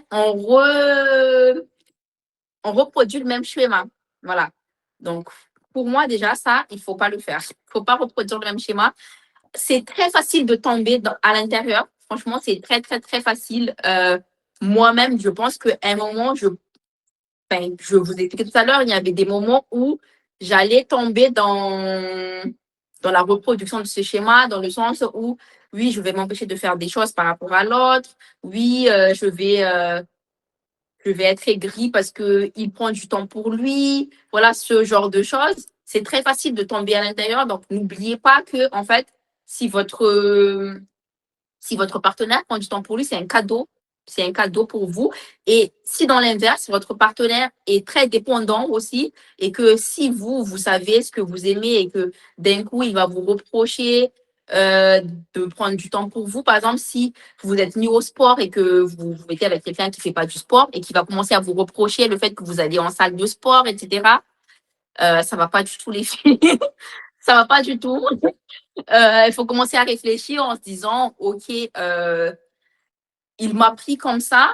on reproduit le même schéma. Voilà. Donc, pour moi, déjà, ça, il ne faut pas le faire. Il ne faut pas reproduire le même schéma. C'est très facile de tomber à l'intérieur. Franchement, c'est très, très, très facile. Moi-même, je pense qu'à un moment, je vous ai expliqué tout à l'heure, il y avait des moments où j'allais tomber dans la reproduction de ce schéma, dans le sens où, oui, je vais m'empêcher de faire des choses par rapport à l'autre. Oui, je vais être aigrie parce qu'il prend du temps pour lui. Voilà, ce genre de choses. C'est très facile de tomber à l'intérieur. Donc, n'oubliez pas que, en fait, si votre partenaire prend du temps pour lui, c'est un cadeau. C'est un cadeau pour vous. Et si dans l'inverse, votre partenaire est très dépendant aussi, et que si vous savez ce que vous aimez et que d'un coup, il va vous reprocher de prendre du temps pour vous. Par exemple, si vous êtes mis au sport et que vous vous mettez avec quelqu'un qui ne fait pas du sport et qui va commencer à vous reprocher le fait que vous allez en salle de sport, etc., ça ne va pas du tout les filles. Ça ne va pas du tout. Il faut commencer à réfléchir en se disant, OK, il m'a pris comme ça.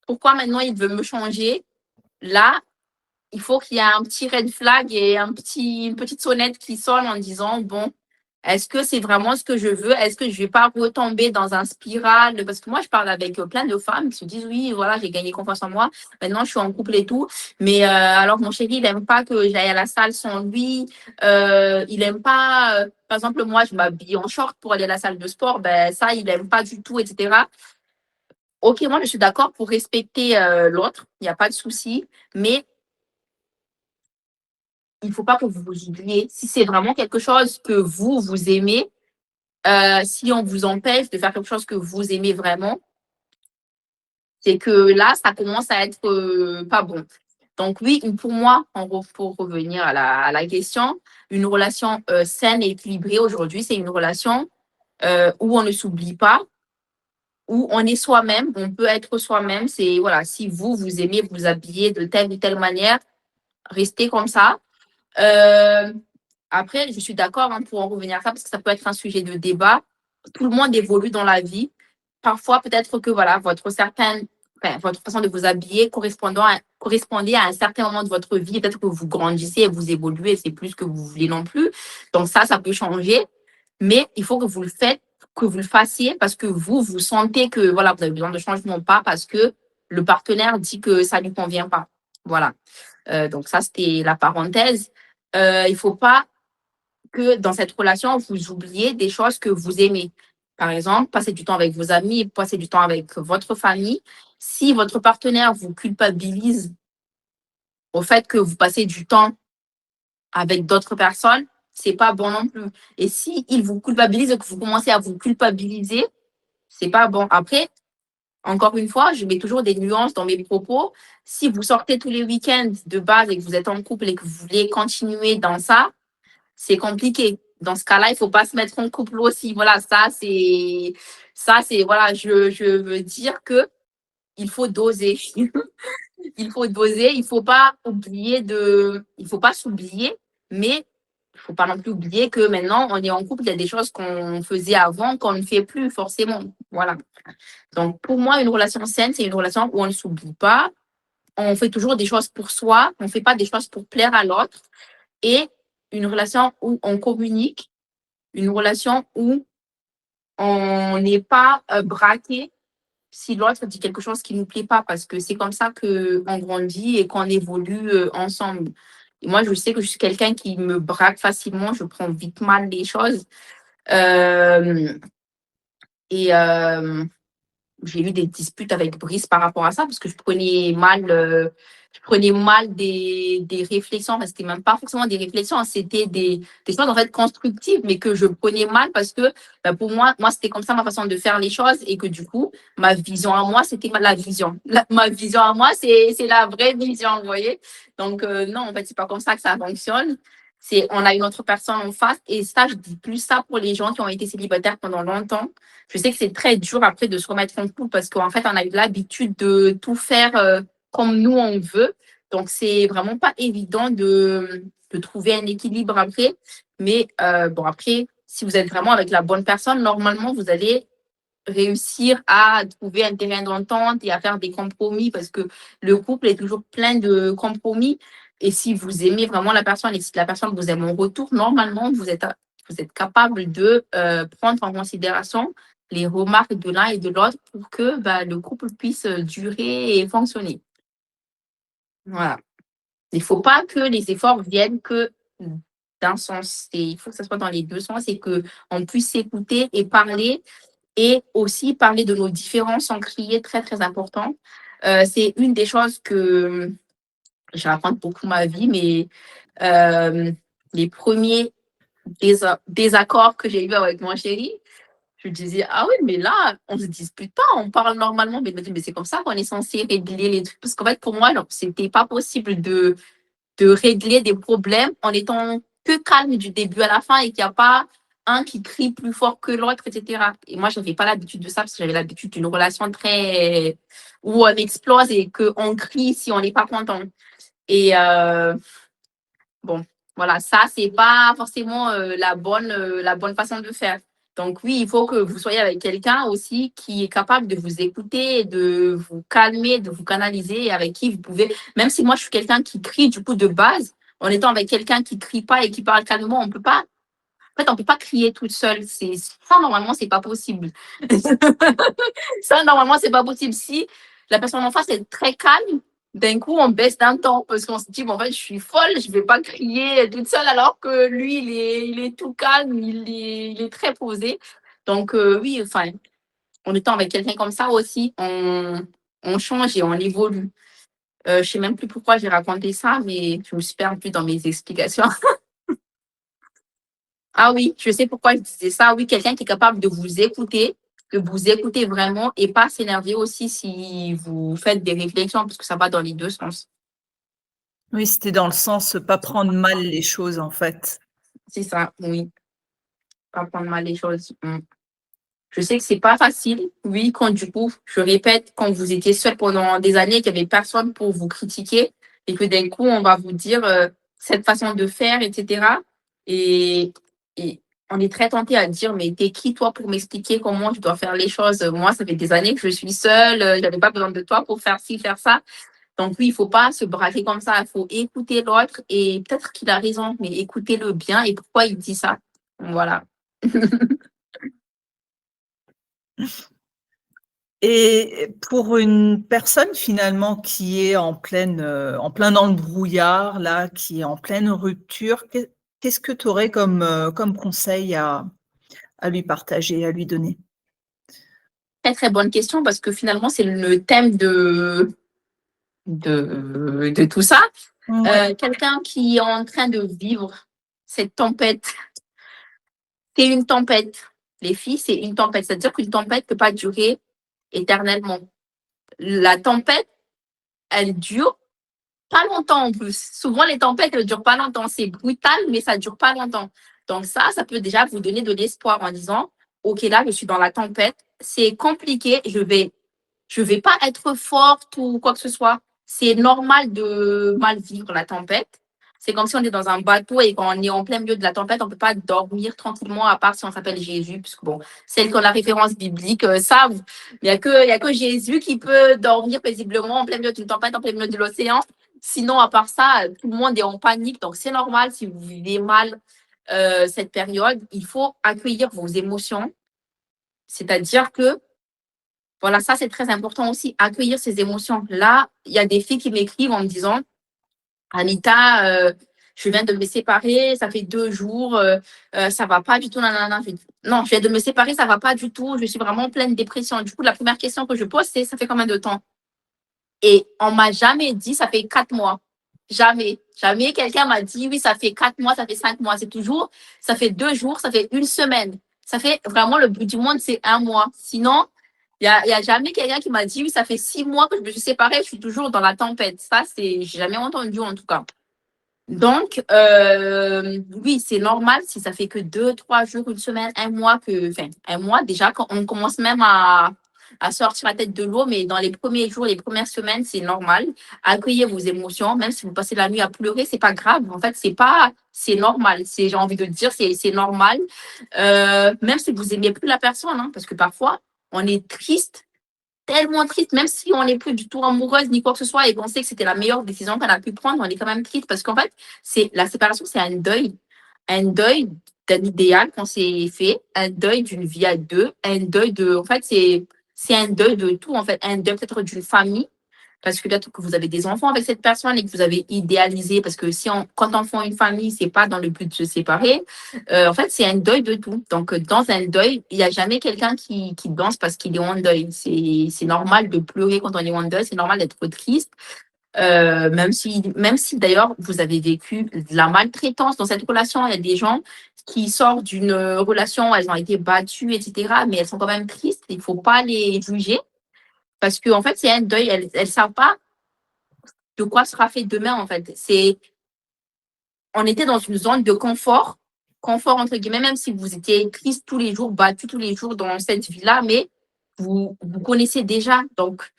Pourquoi maintenant il veut me changer? Là, il faut qu'il y ait un petit red flag et une petite sonnette qui sonne en disant, bon, est-ce que c'est vraiment ce que je veux? Est-ce que je ne vais pas retomber dans un spirale? Parce que moi, je parle avec plein de femmes qui se disent, oui, voilà, j'ai gagné confiance en moi. Maintenant, je suis en couple et tout. Mais alors, mon chéri, il n'aime pas que j'aille à la salle sans lui. Il n'aime pas, par exemple, moi, je m'habille en short pour aller à la salle de sport. Ben, ça, il n'aime pas du tout, etc. OK, moi, je suis d'accord pour respecter l'autre. Il n'y a pas de souci. Mais il ne faut pas que vous vous oubliez. Si c'est vraiment quelque chose que vous aimez, si on vous empêche de faire quelque chose que vous aimez vraiment, c'est que là, ça commence à être pas bon. Donc oui, pour moi, pour revenir à la question, une relation saine et équilibrée aujourd'hui, c'est une relation où on ne s'oublie pas, où on est soi-même, on peut être soi-même. C'est, voilà, si vous aimez vous habiller de telle ou telle manière, restez comme ça. Après, je suis d'accord pour en revenir à ça, parce que ça peut être un sujet de débat. Tout le monde évolue dans la vie. Parfois, peut-être que voilà, votre façon de vous habiller correspondait à un certain moment de votre vie. Peut-être que vous grandissez et vous évoluez, c'est plus ce que vous voulez non plus. Donc ça peut changer. Mais il faut que vous le fassiez parce que vous sentez que voilà, vous avez besoin de changement, pas parce que le partenaire dit que ça lui convient pas. Voilà. Donc ça, c'était la parenthèse. Il faut pas que dans cette relation, vous oubliez des choses que vous aimez. Par exemple, passer du temps avec vos amis, passer du temps avec votre famille. Si votre partenaire vous culpabilise au fait que vous passez du temps avec d'autres personnes, c'est pas bon non plus. Et si il vous culpabilise et que vous commencez à vous culpabiliser, c'est pas bon. Après, encore une fois, je mets toujours des nuances dans mes propos. Si vous sortez tous les week-ends de base et que vous êtes en couple et que vous voulez continuer dans ça, c'est compliqué. Dans ce cas-là, il ne faut pas se mettre en couple aussi. Voilà, voilà, je veux dire que il faut doser. Il faut doser, il faut pas s'oublier, mais il faut pas non plus oublier que maintenant, on est en couple, il y a des choses qu'on faisait avant qu'on ne fait plus forcément. Voilà. Donc, pour moi, une relation saine, c'est une relation où on ne s'oublie pas. On fait toujours des choses pour soi. On ne fait pas des choses pour plaire à l'autre. Et une relation où on communique, une relation où on n'est pas braqué si l'autre dit quelque chose qui ne nous plaît pas, parce que c'est comme ça qu'on grandit et qu'on évolue ensemble. Et moi, je sais que je suis quelqu'un qui me braque facilement, je prends vite mal les choses. Euh, et j'ai eu des disputes avec Brice par rapport à ça, parce que je prenais mal des réflexions. Enfin, c'était même pas forcément des réflexions, c'était des choses en fait constructives, mais que je prenais mal parce que pour moi, c'était comme ça ma façon de faire les choses, et que du coup, ma vision à moi, c'était la vision. Ma vision à moi, c'est la vraie vision, vous voyez. Donc non, en fait, c'est pas comme ça que ça fonctionne. On a une autre personne en face, et ça, je dis plus ça pour les gens qui ont été célibataires pendant longtemps. Je sais que c'est très dur après de se remettre en couple, parce qu'en fait, on a eu l'habitude de tout faire comme nous on veut. Donc, c'est vraiment pas évident de trouver un équilibre après. Mais bon, après, si vous êtes vraiment avec la bonne personne, normalement, vous allez réussir à trouver un terrain d'entente et à faire des compromis, parce que le couple est toujours plein de compromis. Et si vous aimez vraiment la personne et si la personne vous aime en retour, normalement, vous êtes capable de prendre en considération les remarques de l'un et de l'autre pour que le couple puisse durer et fonctionner. Voilà. Il ne faut pas que les efforts viennent que d'un sens. Il faut que ça soit dans les deux sens, et qu'on puisse s'écouter et parler, et aussi parler de nos différences sans crier, très, très important. C'est une des choses que je raconte beaucoup ma vie, mais les premiers désaccords que j'ai eu avec mon chéri, je disais, ah oui, mais là, on ne se dispute pas, on parle normalement. Mais il me dit, mais c'est comme ça qu'on est censé régler les trucs. Parce qu'en fait, pour moi, c'était pas possible de régler des problèmes en étant que calme du début à la fin, et qu'il n'y a pas un qui crie plus fort que l'autre, etc. Et moi, je n'avais pas l'habitude de ça, parce que j'avais l'habitude d'une relation très où on explose et qu'on crie si on n'est pas content. Et bon, voilà, ça, c'est pas forcément la bonne façon de faire. Donc oui, il faut que vous soyez avec quelqu'un aussi qui est capable de vous écouter, de vous calmer, de vous canaliser, et avec qui vous pouvez, même si moi je suis quelqu'un qui crie du coup de base, en étant avec quelqu'un qui crie pas et qui parle calmement, on peut pas crier toute seule. Ça, normalement, c'est pas possible. Ça, normalement, c'est pas possible. Si la personne en face est très calme, d'un coup, on baisse d'un ton, parce qu'on se dit, bon, en fait, je suis folle, je vais pas crier toute seule, alors que lui, il est tout calme, il est très posé. Donc, oui, enfin, en étant avec quelqu'un comme ça aussi, on change et on évolue. Je sais même plus pourquoi j'ai raconté ça, mais je me suis perdue dans mes explications. Ah oui, je sais pourquoi je disais ça. Oui, quelqu'un qui est capable de vous écouter, vraiment, et pas s'énerver aussi si vous faites des réflexions, parce que ça va dans les deux sens. Oui, c'était dans le sens pas prendre mal les choses, en fait. C'est ça, oui. Pas prendre mal les choses. Je sais que c'est pas facile. Oui, quand du coup, je répète, quand vous étiez seul pendant des années, qu'il n'y avait personne pour vous critiquer et que d'un coup, on va vous dire cette façon de faire, etc. Et, et on est très tenté à dire, mais t'es qui toi pour m'expliquer comment je dois faire les choses? Moi, ça fait des années que je suis seule, j'avais pas besoin de toi pour faire ci, faire ça. Donc oui, il faut pas se braquer comme ça. Il faut écouter l'autre et peut-être qu'il a raison, mais écoutez-le bien et pourquoi il dit ça. Voilà. Et pour une personne finalement qui est en plein dans le brouillard, là, qui est en pleine rupture, qu'est-ce que tu aurais comme conseil à lui partager, à lui donner? Très très bonne question parce que finalement c'est le thème de tout ça. Ouais. Quelqu'un qui est en train de vivre cette tempête, c'est une tempête. Les filles, c'est une tempête. C'est-à-dire qu'une tempête ne peut pas durer éternellement. La tempête, elle dure pas longtemps en plus. Souvent, les tempêtes ne durent pas longtemps. C'est brutal, mais ça ne dure pas longtemps. Donc ça peut déjà vous donner de l'espoir en disant, OK, là, je suis dans la tempête. C'est compliqué. Je vais pas être forte ou quoi que ce soit. C'est normal de mal vivre la tempête. C'est comme si on est dans un bateau et quand on est en plein milieu de la tempête, on ne peut pas dormir tranquillement à part si on s'appelle Jésus. Parce que bon, celle qui a la référence biblique savent. Il y a que Jésus qui peut dormir paisiblement en plein milieu d'une tempête, en plein milieu de l'océan. Sinon, à part ça, tout le monde est en panique. Donc, c'est normal si vous vivez mal cette période. Il faut accueillir vos émotions. C'est-à-dire que voilà, ça, c'est très important aussi, accueillir ses émotions. Là, il y a des filles qui m'écrivent en me disant, Anita, je viens de me séparer, ça fait 2 jours, ça va pas du tout. Nanana. Non, je viens de me séparer, ça va pas du tout, je suis vraiment en pleine dépression. Du coup, la première question que je pose, c'est, ça fait combien de temps? Et on m'a jamais dit, ça fait 4 mois. Jamais. Jamais quelqu'un m'a dit, oui, ça fait 4 mois, ça fait 5 mois. C'est toujours, ça fait 2 jours, ça fait une semaine. Ça fait vraiment le bout du monde, c'est 1 mois. Sinon, il y a jamais quelqu'un qui m'a dit, oui, ça fait 6 mois que je me suis séparée, je suis toujours dans la tempête. Ça, j'ai jamais entendu en tout cas. Donc, oui, c'est normal si ça fait que 2, 3 jours, une semaine, 1 mois, enfin, 1 mois, déjà, quand on commence même à sortir la tête de l'eau, mais dans les premiers jours, les premières semaines, c'est normal. Accueillez vos émotions, même si vous passez la nuit à pleurer, c'est pas grave. En fait, c'est normal. J'ai envie de dire, c'est normal. Même si vous aimez plus la personne, hein, parce que parfois, on est triste, tellement triste, même si on n'est plus du tout amoureuse ni quoi que ce soit et qu'on sait que c'était la meilleure décision qu'on a pu prendre, on est quand même triste parce qu'en fait, la séparation, c'est un deuil d'un idéal qu'on s'est fait, un deuil d'une vie à deux, un deuil en fait, c'est un deuil de tout, en fait, un deuil peut-être d'une famille, parce que peut-être que vous avez des enfants avec cette personne et que vous avez idéalisé, parce que quand on fait une famille, c'est pas dans le but de se séparer. En fait, c'est un deuil de tout. Donc, dans un deuil, il n'y a jamais quelqu'un qui danse parce qu'il est en deuil. C'est normal de pleurer quand on est en deuil, c'est normal d'être triste. Même si d'ailleurs vous avez vécu de la maltraitance dans cette relation, il y a des gens qui sortent d'une relation, elles ont été battues, etc., mais elles sont quand même tristes. Il ne faut pas les juger parce qu'en fait, c'est un deuil. Elles ne savent pas de quoi sera fait demain, en fait. On était dans une zone de confort entre guillemets, même si vous étiez triste tous les jours, battu tous les jours dans cette vie-là, mais vous connaissez déjà. Donc,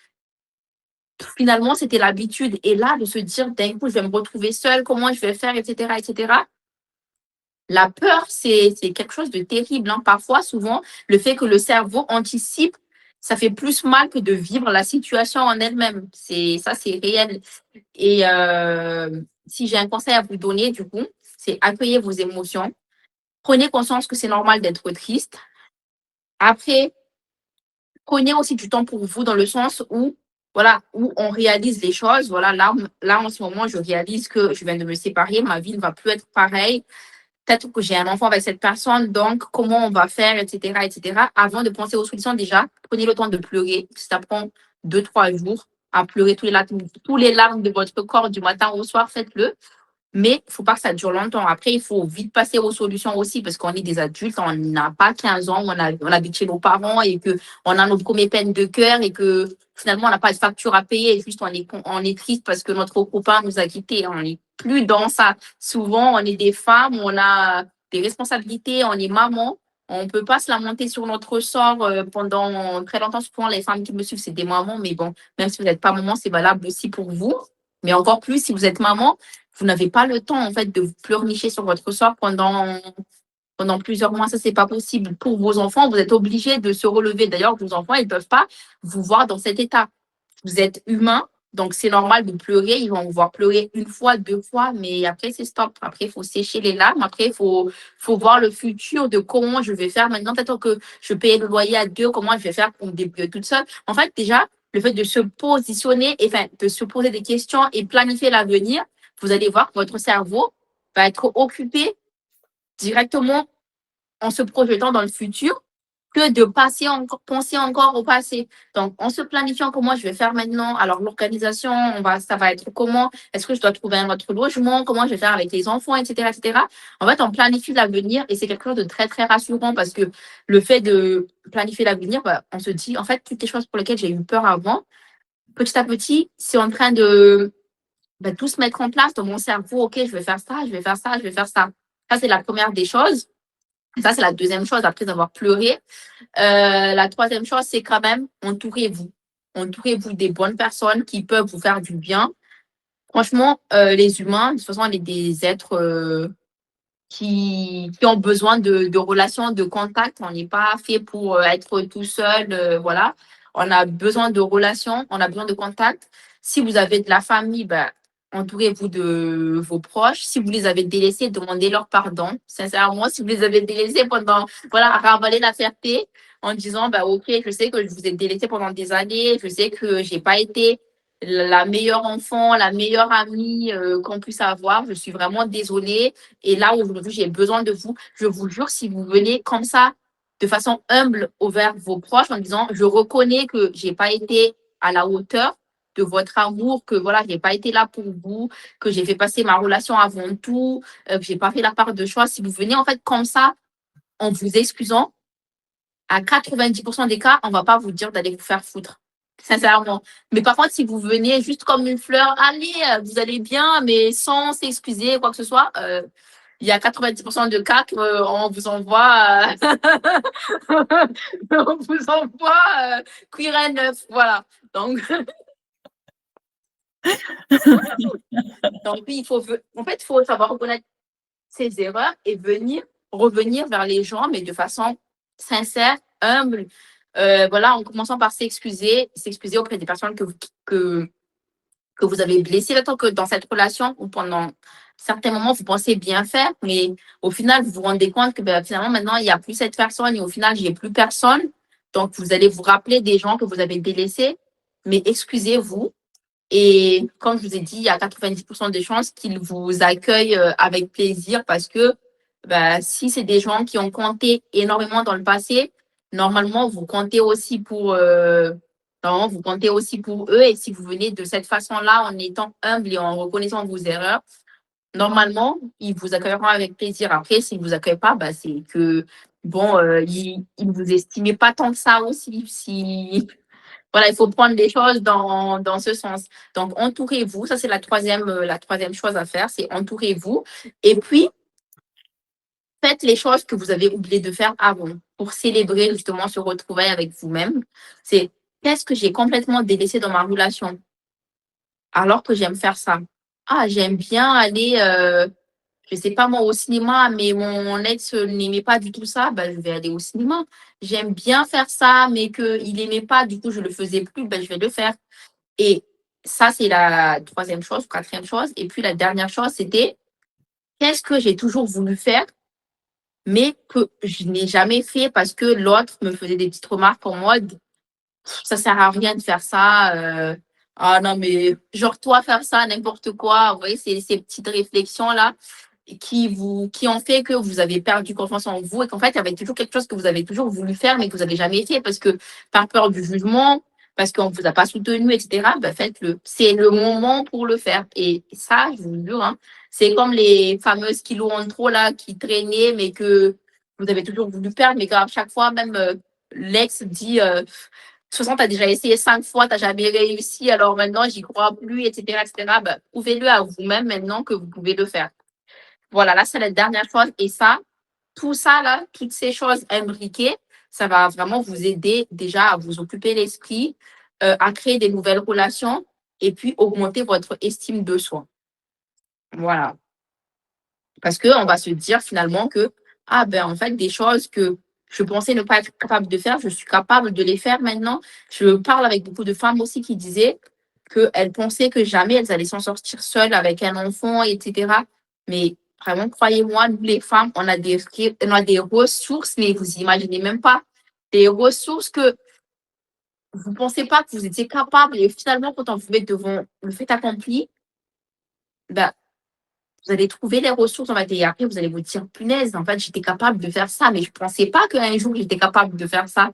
finalement, c'était l'habitude. Et là, de se dire, d'un coup, je vais me retrouver seule, comment je vais faire, etc., etc. La peur, c'est quelque chose de terrible, hein. Parfois, souvent, le fait que le cerveau anticipe, ça fait plus mal que de vivre la situation en elle-même. C'est réel. Et si j'ai un conseil à vous donner, du coup, c'est accueillir vos émotions. Prenez conscience que c'est normal d'être triste. Après, prenez aussi du temps pour vous dans le sens où, voilà, où on réalise les choses. Voilà, là, en ce moment, je réalise que je viens de me séparer. Ma vie ne va plus être pareille. Peut-être que j'ai un enfant avec cette personne, donc comment on va faire, etc., etc. Avant de penser aux solutions, déjà, prenez le temps de pleurer. Si ça prend 2, 3 jours à pleurer tous les larmes de votre corps du matin au soir, faites-le. Mais il ne faut pas que ça dure longtemps. Après, il faut vite passer aux solutions aussi parce qu'on est des adultes, on n'a pas 15 ans, on habite chez nos parents et qu'on a nos premières peines de cœur et que finalement, on n'a pas de facture à payer et juste on est triste parce que notre copain nous a quittés. On n'est plus dans ça. Souvent, on est des femmes, on a des responsabilités, on est maman. On ne peut pas se lamenter sur notre sort pendant très longtemps. Souvent, les femmes qui me suivent, c'est des mamans, mais bon, même si vous n'êtes pas maman, c'est valable aussi pour vous. Mais encore plus, si vous êtes maman, vous n'avez pas le temps, en fait, de vous pleurnicher sur votre sort pendant plusieurs mois. Ça, c'est pas possible. Pour vos enfants, vous êtes obligés de se relever. D'ailleurs, vos enfants, ils ne peuvent pas vous voir dans cet état. Vous êtes humain, donc c'est normal de pleurer. Ils vont vous voir pleurer une fois, deux fois, mais après, c'est stop. Après, il faut sécher les larmes. Après, il faut voir le futur de comment je vais faire maintenant. Peut-être que je paye le loyer à 2, comment je vais faire pour me débrouiller toute seule. En fait, déjà, le fait de se positionner, enfin, de se poser des questions et planifier l'avenir, vous allez voir que votre cerveau va être occupé directement en se projetant dans le futur que de penser encore au passé. Donc, en se planifiant comment je vais faire maintenant, alors l'organisation, ça va être comment, est-ce que je dois trouver un autre logement, comment je vais faire avec les enfants, etc., etc. En fait, on planifie l'avenir et c'est quelque chose de très, très rassurant parce que le fait de planifier l'avenir, on se dit, en fait, toutes les choses pour lesquelles j'ai eu peur avant, petit à petit, c'est en train de tout se mettre en place dans mon cerveau. OK, je vais faire ça, je vais faire ça, je vais faire ça. Ça, c'est la première des choses. Ça, c'est la deuxième chose après avoir pleuré. La troisième chose, c'est quand même entourez-vous. Entourez-vous des bonnes personnes qui peuvent vous faire du bien. Franchement, les humains, de toute façon, on est des êtres qui ont besoin de relations, de contacts. On n'est pas fait pour être tout seul. Voilà. On a besoin de relations, on a besoin de contacts. Si vous avez de la famille, entourez-vous de vos proches. Si vous les avez délaissés, demandez-leur pardon. Sincèrement, si vous les avez délaissés pendant, voilà, ravaler la fierté en disant, OK, je sais que je vous ai délaissé pendant des années, je sais que j'ai pas été la meilleure enfant, la meilleure amie qu'on puisse avoir. Je suis vraiment désolée. Et là, aujourd'hui, j'ai besoin de vous. Je vous jure, si vous venez comme ça, de façon humble envers vos proches, en disant, je reconnais que j'ai pas été à la hauteur de votre amour, que voilà, j'ai pas été là pour vous, que j'ai fait passer ma relation avant tout, que j'ai pas fait la part de choix. Si vous venez en fait comme ça, en vous excusant, à 90% des cas, on va pas vous dire d'aller vous faire foutre. Sincèrement. Mais par contre, si vous venez juste comme une fleur, allez, vous allez bien, mais sans s'excuser, quoi que ce soit, il y a 90% de cas qu'on vous envoie, on vous envoie cuir à neuf. Voilà. Donc, il faut savoir reconnaître ses erreurs et revenir vers les gens, mais de façon sincère, humble. Voilà, en commençant par s'excuser auprès des personnes que vous avez blessées. Tant que dans cette relation, ou pendant certains moments, vous pensez bien faire, mais au final, vous vous rendez compte que finalement, maintenant, il n'y a plus cette personne et au final, il n'y a plus personne. Donc, vous allez vous rappeler des gens que vous avez délaissés, mais excusez-vous. Et comme je vous ai dit, il y a 90% de chances qu'ils vous accueillent avec plaisir parce que si c'est des gens qui ont compté énormément dans le passé, normalement, vous comptez aussi pour eux. Et si vous venez de cette façon-là, en étant humble et en reconnaissant vos erreurs, normalement, ils vous accueilleront avec plaisir. Après, s'ils ne vous accueillent pas, c'est que, ils ne vous estimaient pas tant que ça aussi. Voilà, il faut prendre les choses dans ce sens. Donc, entourez-vous. Ça, c'est la troisième chose à faire, c'est entourez-vous. Et puis, faites les choses que vous avez oublié de faire avant pour célébrer justement ce retrouvailles avec vous-même. C'est qu'est-ce que j'ai complètement délaissé dans ma relation alors que j'aime faire ça. Ah, j'aime bien aller, je sais pas moi, au cinéma, mais mon ex n'aimait pas du tout ça, je vais aller au cinéma. J'aime bien faire ça, mais qu'il n'aimait pas, du coup, je le faisais plus, je vais le faire. Et ça, c'est la troisième chose, quatrième chose. Et puis, la dernière chose, c'était qu'est-ce que j'ai toujours voulu faire, mais que je n'ai jamais fait parce que l'autre me faisait des petites remarques en mode ça sert à rien de faire ça. Ah non, mais genre toi faire ça, n'importe quoi. Vous voyez, c'est ces petites réflexions-là qui ont fait que vous avez perdu confiance en vous et qu'en fait, il y avait toujours quelque chose que vous avez toujours voulu faire, mais que vous n'avez jamais fait parce que par peur du jugement, parce qu'on ne vous a pas soutenu, etc., faites-le. C'est le moment pour le faire. Et ça, je vous jure, hein, c'est comme les fameuses kilos en trop là qui traînaient, mais que vous avez toujours voulu perdre, mais qu'à chaque fois, même l'ex dit de toute façon, tu as déjà essayé 5 fois, tu n'as jamais réussi, alors maintenant, j'y crois plus, etc., etc. Prouvez-le à vous-même maintenant que vous pouvez le faire. Voilà, là, c'est la dernière chose. Et ça, tout ça, là, toutes ces choses imbriquées, ça va vraiment vous aider déjà à vous occuper l'esprit, à créer des nouvelles relations et puis augmenter votre estime de soi. Voilà. Parce qu'on va se dire finalement que, ah ben en fait, des choses que je pensais ne pas être capable de faire, je suis capable de les faire maintenant. Je parle avec beaucoup de femmes aussi qui disaient qu'elles pensaient que jamais elles allaient s'en sortir seules avec un enfant, etc. Mais vraiment, croyez-moi, nous les femmes, on a des ressources, mais vous imaginez même pas, des ressources que vous ne pensez pas que vous étiez capable. Et finalement, quand on vous met devant le fait accompli, ben, vous allez trouver les ressources, et après, vous allez vous dire, punaise, en fait, j'étais capable de faire ça, mais je ne pensais pas qu'un jour, j'étais capable de faire ça.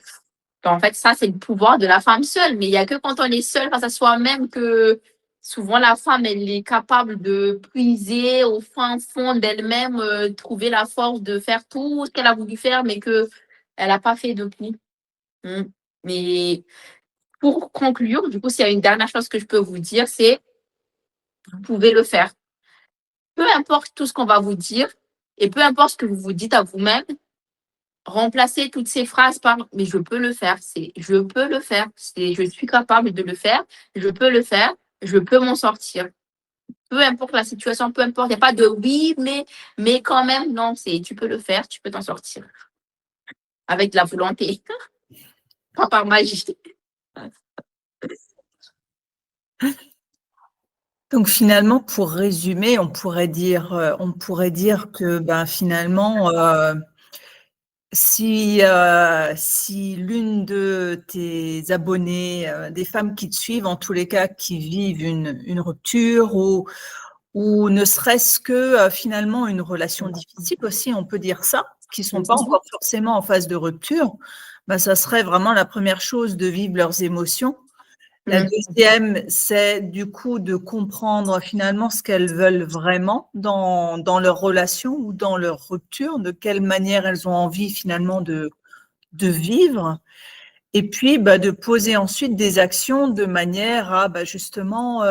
En fait, ça, c'est le pouvoir de la femme seule, mais il n'y a que quand on est seul face à soi-même que souvent la femme, elle est capable de puiser au fin fond d'elle-même, trouver la force de faire tout ce qu'elle a voulu faire, mais qu'elle n'a pas fait depuis. Mais pour conclure, du coup, s'il y a une dernière chose que je peux vous dire, c'est vous pouvez le faire. Peu importe tout ce qu'on va vous dire et peu importe ce que vous vous dites à vous-même, remplacez toutes ces phrases par « mais je peux le faire », c'est « je peux le faire », c'est « je suis capable de le faire »,« je peux le faire »,« je peux m'en sortir ». Peu importe la situation, peu importe, il n'y a pas de « oui, mais quand même », non, c'est « tu peux le faire, tu peux t'en sortir ». Avec de la volonté, pas par magie. Donc finalement, pour résumer, on pourrait dire que finalement, si l'une de tes abonnées, des femmes qui te suivent, en tous les cas, qui vivent une rupture ou ne serait-ce que finalement une relation difficile aussi, on peut dire ça, qui ne sont pas encore forcément en phase de rupture, ça serait vraiment la première chose de vivre leurs émotions. La deuxième, c'est du coup de comprendre finalement ce qu'elles veulent vraiment dans leur relation ou dans leur rupture, de quelle manière elles ont envie finalement de vivre. Et puis, de poser ensuite des actions de manière à justement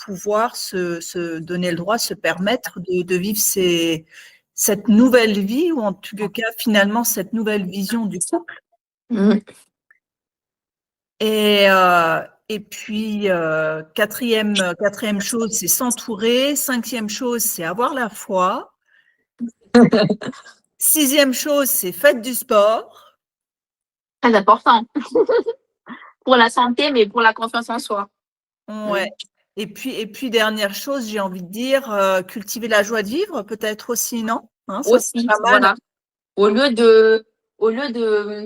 pouvoir se donner le droit, se permettre de vivre cette nouvelle vie ou en tout cas finalement cette nouvelle vision du couple. Et puis, quatrième chose, c'est s'entourer. Cinquième chose, c'est avoir la foi. Sixième chose, c'est faites du sport. Très important. Pour la santé, mais pour la confiance en soi. Ouais. Et puis, dernière chose, j'ai envie de dire, cultiver la joie de vivre, peut-être aussi, non? Ça aussi, pas mal. voilà. Au lieu de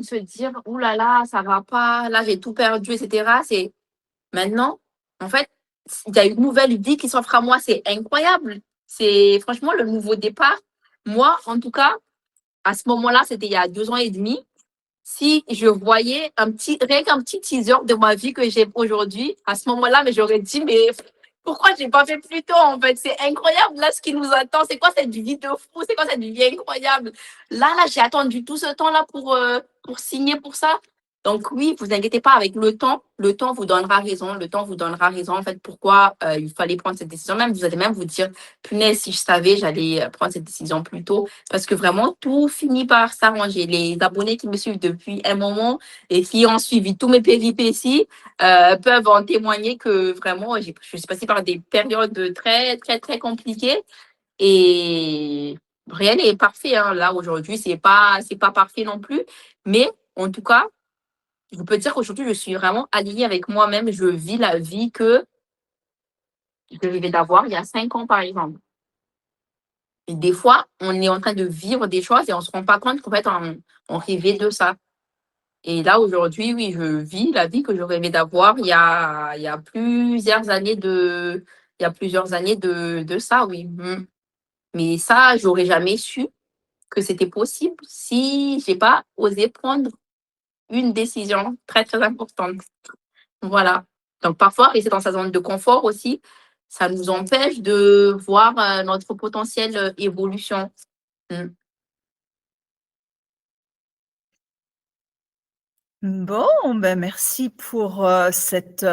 se dire, ouh là là, ça va pas, là j'ai tout perdu, etc. C'est maintenant, en fait, il y a une nouvelle vie qui s'offre à moi, c'est incroyable. C'est franchement le nouveau départ. Moi, en tout cas, à ce moment-là, c'était il y a 2 ans et demi. Si je voyais rien qu'un petit teaser de ma vie que j'ai aujourd'hui, à ce moment-là, mais j'aurais dit, mais pourquoi je n'ai pas fait plus tôt, en fait? C'est incroyable, là, ce qui nous attend. C'est quoi cette vie de fou? C'est quoi cette vie incroyable? Là, j'ai attendu tout ce temps-là pour signer pour ça. Donc oui, vous inquiétez pas, avec le temps vous donnera raison. Le temps vous donnera raison, en fait, pourquoi il fallait prendre cette décision. Même, vous allez même vous dire, punaise, si je savais, j'allais prendre cette décision plus tôt. Parce que vraiment, tout finit par s'arranger. Les abonnés qui me suivent depuis un moment et qui ont suivi tous mes péripéties peuvent en témoigner que vraiment, je suis passée par des périodes très, très, très compliquées et rien n'est parfait. Hein. Là, aujourd'hui, c'est pas parfait non plus. Mais en tout cas, je peux dire qu'aujourd'hui, je suis vraiment alignée avec moi-même. Je vis la vie que je rêvais d'avoir il y a 5 ans, par exemple. Et des fois, on est en train de vivre des choses et on ne se rend pas compte qu'en fait, on rêvait de ça. Et là, aujourd'hui, oui, je vis la vie que je rêvais d'avoir il y a plusieurs années de ça, oui. Mais ça, j'aurais jamais su que c'était possible si j'ai pas osé prendre une décision très, très importante. Voilà. Donc, parfois, rester dans sa zone de confort aussi, ça nous empêche de voir notre potentielle évolution. Bon, merci pour cette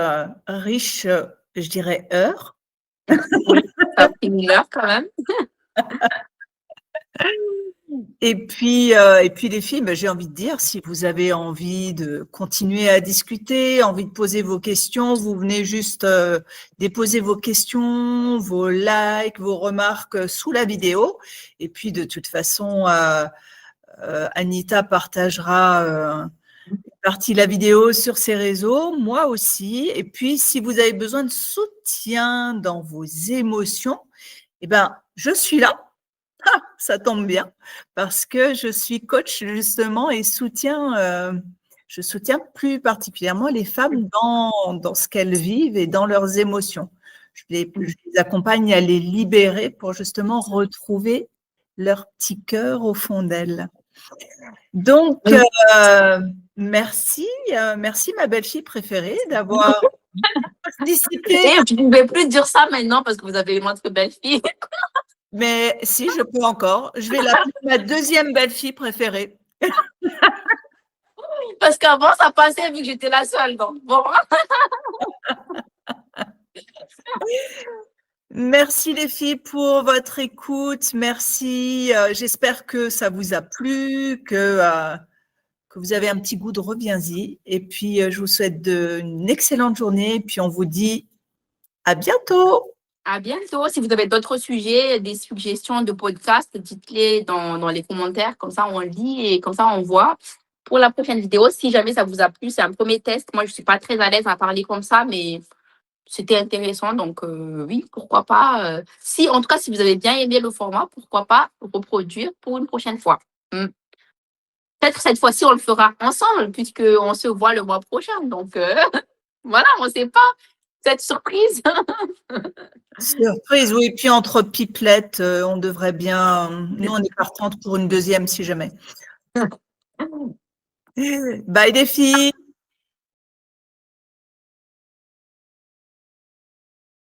riche, je dirais, heure. Oui, ça a pris 1 heure quand même. Et puis les filles, ben, j'ai envie de dire, si vous avez envie de continuer à discuter, envie de poser vos questions, vous venez juste déposer vos questions, vos likes, vos remarques sous la vidéo. Et puis de toute façon, Anita partagera une partie de la vidéo sur ses réseaux, moi aussi. Et puis, si vous avez besoin de soutien dans vos émotions, eh ben, je suis là. Ah, ça tombe bien, parce que je suis coach justement et je soutiens plus particulièrement les femmes dans ce qu'elles vivent et dans leurs émotions. Je les accompagne à les libérer pour justement retrouver leur petit cœur au fond d'elles. Donc, merci ma belle-fille préférée d'avoir participé. Et je ne pouvais plus dire ça maintenant parce que vous avez une autre belle-fille. Mais si, je peux encore. Je vais l'appeler ma deuxième belle-fille préférée. Parce qu'avant, ça passait vu que j'étais la seule. Donc, bon. Merci les filles pour votre écoute. Merci. J'espère que ça vous a plu, que vous avez un petit goût de reviens-y. Et puis, je vous souhaite une excellente journée. Et puis, on vous dit à bientôt. À bientôt. Si vous avez d'autres sujets, des suggestions de podcasts, dites-les dans les commentaires. Comme ça, on lit et comme ça, on voit. Pour la prochaine vidéo, si jamais ça vous a plu, c'est un premier test. Moi, je ne suis pas très à l'aise à parler comme ça, mais c'était intéressant. Donc, oui, pourquoi pas. En tout cas, si vous avez bien aimé le format, pourquoi pas reproduire pour une prochaine fois. Peut-être cette fois-ci, on le fera ensemble puisqu'on se voit le mois prochain. Donc, voilà, on ne sait pas. Cette surprise. Surprise, oui. Puis entre pipelettes, on devrait bien. Nous, on est partante pour une deuxième si jamais. Bye les filles.